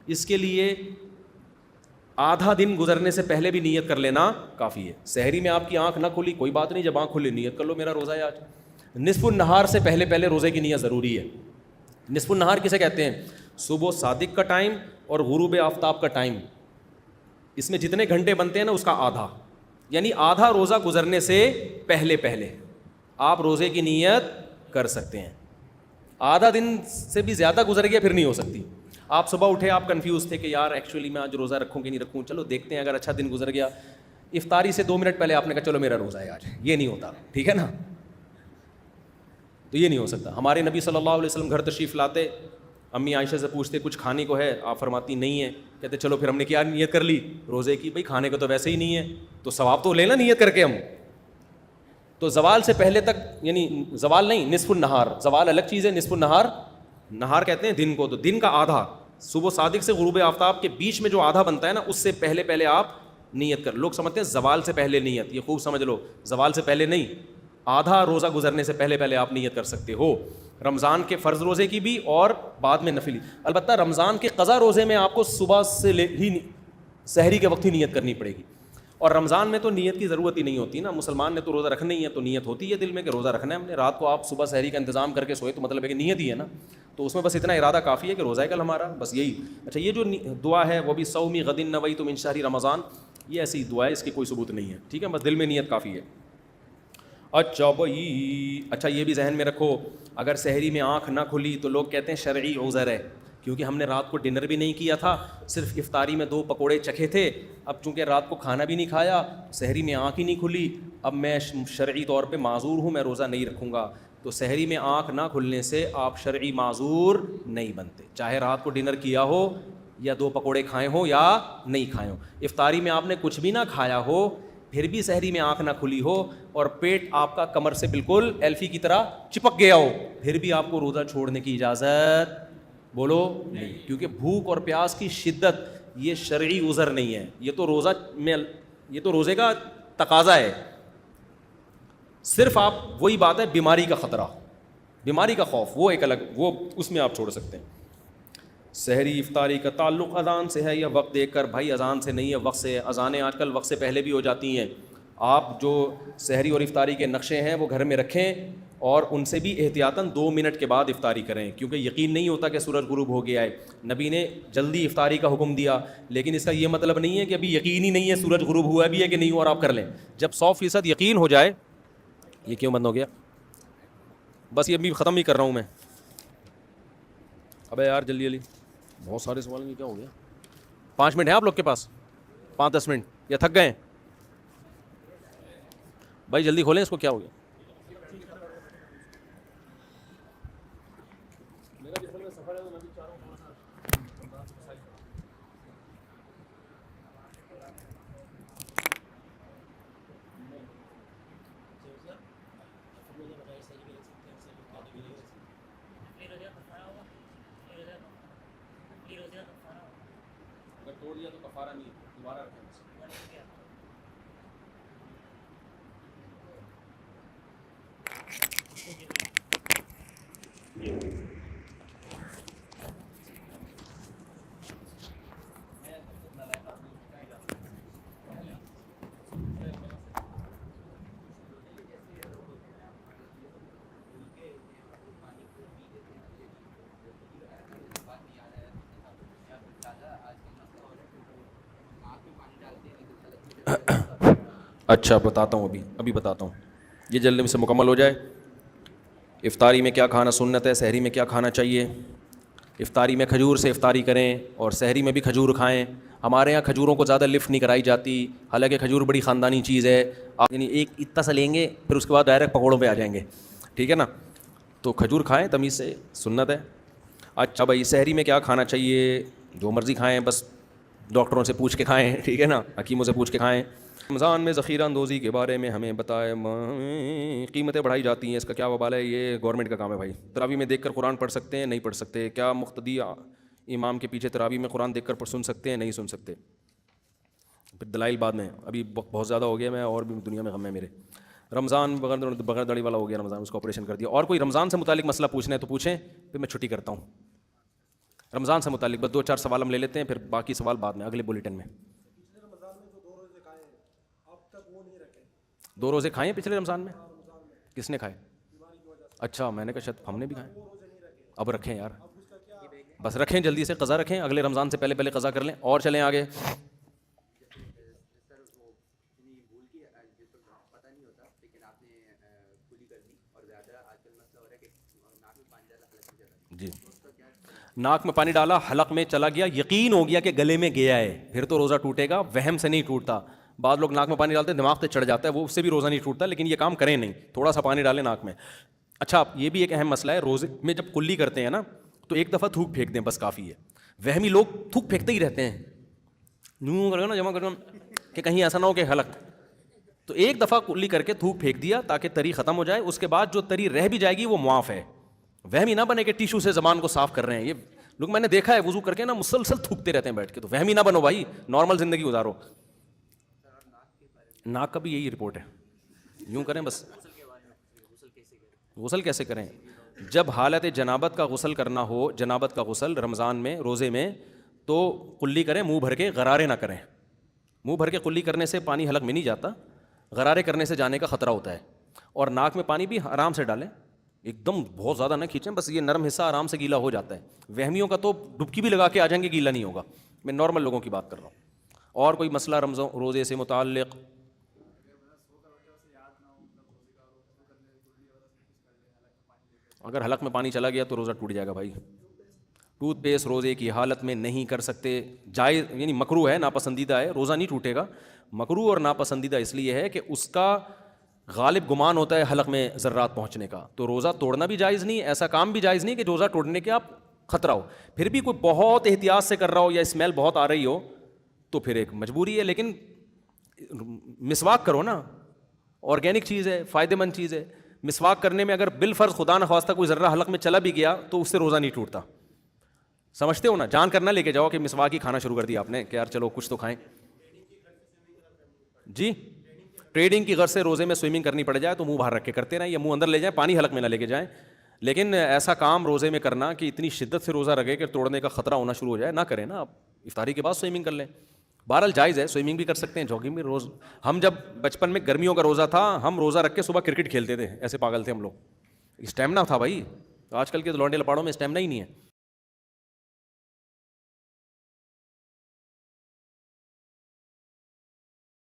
Speaker 1: اس کے لیے آدھا دن گزرنے سے پہلے بھی نیت کر لینا کافی ہے. سحری میں آپ کی آنکھ نہ کھلی, کوئی بات نہیں, جب آنکھ کھلی نیت کر لو میرا روزہ ہے آج. نصف النہار سے پہلے روزے کی نیت ضروری ہے. نصف النہار کسے کہتے ہیں؟ صبح صادق کا ٹائم اور غروب آفتاب کا ٹائم, اس میں جتنے گھنٹے بنتے ہیں نا اس کا آدھا, یعنی آدھا روزہ گزرنے سے پہلے آپ روزے کی نیت کر سکتے ہیں. آدھا دن سے بھی زیادہ گزر گیا پھر نہیں ہو سکتی. آپ صبح اٹھے, آپ کنفیوز تھے کہ یار ایکچولی میں آج روزہ رکھوں کہ نہیں رکھوں, چلو دیکھتے ہیں, اگر اچھا دن گزر گیا, افطاری سے 2 منٹ پہلے آپ نے کہا چلو میرا روزہ ہے آج, یہ نہیں ہوتا, ٹھیک ہے نا. تو یہ نہیں ہو سکتا. ہمارے نبی صلی اللہ علیہ وسلم گھر تشریف لاتے, امی عائشہ سے پوچھتے کچھ کھانے کو ہے, آپ فرماتی نہیں ہے, کہتے چلو پھر ہم نے کیا نیت کر لی روزے کی, بھائی کھانے کو تو ویسے ہی نہیں ہے تو ثواب تو لینا نیت کر کے ہم. تو زوال سے پہلے تک, یعنی زوال نہیں, نصف النہار, زوال الگ چیز ہے, نصف النہار, نہار کہتے ہیں دن کو, تو دن کا آدھا, صبح صادق سے غروب آفتاب کے بیچ میں جو آدھا بنتا ہے نا, اس سے پہلے آپ نیت کر. لوگ سمجھتے ہیں زوال سے پہلے نیت, یہ خوب سمجھ لو, زوال سے پہلے نہیں, آدھا روزہ گزرنے سے پہلے آپ نیت کر سکتے ہو, رمضان کے فرض روزے کی بھی اور بعد میں نفلی. البتہ رمضان کے قضا روزے میں آپ کو صبح سے ہی سحری کے وقت ہی نیت کرنی پڑے گی, اور رمضان میں تو نیت کی ضرورت ہی نہیں ہوتی نا, مسلمان نے تو روزہ رکھنا ہی ہے, تو نیت ہوتی ہے دل میں کہ روزہ رکھنا ہے ہم نے. رات کو آپ صبح سحری کا انتظام کر کے سوئے تو مطلب ہے کہ نیت ہی ہے نا, تو اس میں بس اتنا ارادہ کافی ہے کہ روزہ ہے کل ہمارا, بس یہی. اچھا, یہ جو دعا ہے وہ بھی صومی غد نویت من شہر رمضان, یہ ایسی دعا ہے, اس کی کوئی ثبوت نہیں ہے, ٹھیک ہے, بس دل میں نیت کافی ہے. اچھا بھائی, اچھا یہ بھی ذہن میں رکھو, اگر سحری میں آنکھ نہ کھلی تو لوگ کہتے ہیں شرعی عذر ہے, کیونکہ ہم نے رات کو ڈنر بھی نہیں کیا تھا, صرف افطاری میں 2 پکوڑے چکھے تھے, اب چونکہ رات کو کھانا بھی نہیں کھایا, سحری میں آنکھ ہی نہیں کھلی, اب میں شرعی طور پہ معذور ہوں, میں روزہ نہیں رکھوں گا. تو سحری میں آنکھ نہ کھلنے سے آپ شرعی معذور نہیں بنتے, چاہے رات کو ڈنر کیا ہو یا 2 پکوڑے کھائے ہوں یا نہیں کھائے ہوں. افطاری میں آپ نے کچھ بھی نہ کھایا ہو, پھر بھی سحری میں آنکھ نہ کھلی ہو اور پیٹ آپ کا کمر سے بالکل ایلفی کی طرح چپک گیا ہو, پھر بھی آپ کو روزہ چھوڑنے کی اجازت بولو نہیں, کیونکہ بھوک اور پیاس کی شدت یہ شرعی عذر نہیں ہے, یہ تو روزے کا تقاضا ہے. صرف آپ وہی بات ہے, بیماری کا خطرہ, بیماری کا خوف, وہ ایک الگ, وہ اس میں آپ چھوڑ سکتے ہیں. سحری افطاری کا تعلق اذان سے ہے یا وقت دیکھ کر؟ بھائی اذان سے نہیں ہے, وقت سے ہے. اذانیں آج کل وقت سے پہلے بھی ہو جاتی ہیں. آپ جو سحری اور افطاری کے نقشے ہیں وہ گھر میں رکھیں اور ان سے بھی احتیاطاً 2 منٹ کے بعد افطاری کریں, کیونکہ یقین نہیں ہوتا کہ سورج غروب ہو گیا ہے. نبی نے جلدی افطاری کا حکم دیا, لیکن اس کا یہ مطلب نہیں ہے کہ ابھی یقین ہی نہیں ہے سورج غروب ہوا بھی ہے کہ نہیں ہوا اور آپ کر لیں. جب 100% یقین ہو جائے, یہ کیوں بند ہو گیا, بس یہ ابھی ختم ہی کر رہا ہوں میں. ابے یار جلدی بہت سارے سوال میں کیا ہو گیا. 5 منٹ ہیں آپ لوگ کے پاس, 5-10 منٹ, یا تھک گئے ہیں؟ بھائی جلدی کھولیں اس کو, کیا ہو گیا. اگر توڑ دیا تو کفارہ نہیں, دوبارہ رکھیں. اچھا بتاتا ہوں، ابھی بتاتا ہوں، یہ جلدی سے مکمل ہو جائے. افطاری میں کیا کھانا سنت ہے، سحری میں کیا کھانا چاہیے. افطاری میں کھجور سے افطاری کریں اور سحری میں بھی کھجور کھائیں. ہمارے یہاں کھجوروں کو زیادہ لفٹ نہیں کرائی جاتی، حالانکہ کھجور بڑی خاندانی چیز ہے. آپ یعنی ایک اتنا سا لیں گے پھر اس کے بعد ڈائریکٹ پکوڑوں پہ آ جائیں گے، ٹھیک ہے نا. تو کھجور کھائیں تمیز سے، سنت ہے. اچھا بھائی سحری میں کیا کھانا چاہیے، جو مرضی کھائیں، بس ڈاکٹروں سے پوچھ کے کھائیں، ٹھیک ہے نا، حکیموں سے پوچھ کے کھائیں. رمضان میں ذخیرہ اندوزی کے بارے میں ہمیں بتائیں. قیمتیں بڑھائی جاتی ہیں، اس کا کیا وبال ہے؟ یہ گورنمنٹ کا کام ہے بھائی. تراویح میں دیکھ کر قرآن پڑھ سکتے ہیں، نہیں پڑھ سکتے. کیا مقتدی امام کے پیچھے تراویح میں قرآن دیکھ کر سن سکتے ہیں، نہیں سن سکتے. پھر دلائل بعد میں، ابھی بہت زیادہ ہو گیا، میں اور بھی دنیا میں غم ہے میرے. رمضان بغیر داڑھی والا ہو گیا رمضان، اس کو آپریشن کر دیا. اور کوئی رمضان سے متعلق مسئلہ پوچھنا ہے تو پوچھیں، پھر میں چھٹی کرتا ہوں. رمضان سے متعلق بس 2-4 سوال ہم لے لیتے ہیں، پھر باقی سوال بعد میں اگلے بلیٹن میں. 2 روزے کھائے ہیں پچھلے رمضان میں؟ کس نے کھائے؟ اچھا میں نے کہا شاید ہم نے بھی کھائے. اب رکھیں یار، بس رکھیں، جلدی سے قضا رکھیں، اگلے رمضان سے پہلے قضا کر لیں. اور چلیں آگے. جی ناک میں پانی ڈالا، حلق میں چلا گیا، یقین ہو گیا کہ گلے میں گیا ہے، پھر تو روزہ ٹوٹے گا. وہم سے نہیں ٹوٹتا. بعض لوگ ناک میں پانی ڈالتے ہیں دماغ سے چڑھ جاتا ہے، وہ اس سے بھی روزہ نہیں ٹوٹتا. لیکن یہ کام کریں نہیں، تھوڑا سا پانی ڈالیں ناک میں. اچھا یہ بھی ایک اہم مسئلہ ہے، روزے میں جب کلی کرتے ہیں نا تو ایک دفعہ تھوک پھینک دیں، بس کافی ہے. وہمی لوگ تھوک پھینکتے ہی رہتے ہیں، یوں کر کے نا جمع کر کہ کہیں ایسا نہ ہو کہ حلق. تو ایک دفعہ کلی کر کے تھوک پھینک دیا تاکہ تری ختم ہو جائے. اس کے بعد جو تری رہ بھی جائے گی وہ معاف ہے. وہمی نہ بنے کہ ٹیشو سے زبان کو صاف کر رہے ہیں. یہ لوگ میں نے دیکھا ہے وضو کر کے نا مسلسل تھوکتے رہتے ہیں بیٹھ کے. تو وہمی نہ بنو بھائی، نارمل زندگی گزارو. ناک کا بھی یہی رپورٹ ہے، یوں کریں بس. غسل کیسے کریں؟ جب حالت جنابت کا غسل کرنا ہو، جنابت کا غسل رمضان میں روزے میں، تو کلی کریں منہ بھر کے، غرارے نہ کریں. منہ بھر کے کلی کرنے سے پانی حلق میں نہیں جاتا، غرارے کرنے سے جانے کا خطرہ ہوتا ہے. اور ناک میں پانی بھی آرام سے ڈالیں، ایک دم بہت زیادہ نہ کھینچیں، بس یہ نرم حصہ آرام سے گیلا ہو جاتا ہے. وہمیوں کا تو ڈبکی بھی لگا کے آ جائیں گے، گیلا نہیں ہوگا. میں نارمل لوگوں کی بات کر رہا ہوں. اور کوئی مسئلہ روزے سے متعلق؟ اگر حلق میں پانی چلا گیا تو روزہ ٹوٹ جائے گا بھائی. ٹوتھ پیسٹ روزے کی حالت میں نہیں کر سکتے، جائز یعنی مکروہ ہے، ناپسندیدہ ہے. روزہ نہیں ٹوٹے گا. مکروہ اور ناپسندیدہ اس لیے ہے کہ اس کا غالب گمان ہوتا ہے حلق میں ذرات پہنچنے کا. تو روزہ توڑنا بھی جائز نہیں، ایسا کام بھی جائز نہیں کہ روزہ توڑنے کے آپ خطرہ ہو. پھر بھی کوئی بہت احتیاط سے کر رہا ہو یا اسمیل بہت آ رہی ہو تو پھر ایک مجبوری ہے. لیکن مسواک کرو نا، آرگینک چیز ہے، فائدہ مند چیز ہے. مسواک کرنے میں اگر بالفرض خدا نخواستہ کوئی ذرہ حلق میں چلا بھی گیا تو اس سے روزہ نہیں ٹوٹتا. سمجھتے ہو نا؟ جان کرنا لے کے جاؤ کہ مسواک ہی کھانا شروع کر دیا آپ نے کہ یار چلو کچھ تو کھائیں. جی ٹریڈنگ کی غرض سے روزے میں سوئمنگ کرنی پڑ جائے تو منہ باہر رکھ کے کرتے رہیں یا منہ اندر لے جائیں، پانی حلق میں نہ لے کے جائیں. لیکن ایسا کام روزے میں کرنا کہ اتنی شدت سے روزہ رکھے کہ توڑنے کا خطرہ ہونا شروع ہو جائے، نہ کریں نا. آپ افطاری کے بعد سوئمنگ کر لیں، بہرحال جائز ہے، سوئمنگ بھی کر سکتے ہیں، جاگنگ بھی. روز ہم جب بچپن میں گرمیوں کا روزہ تھا، ہم روزہ رکھ کے صبح کرکٹ کھیلتے تھے، ایسے پاگل تھے ہم لوگ. اسٹیمنا تھا بھائی. آج کل کے لونڈے لپاڑوں میں اسٹیمنا ہی نہیں ہے.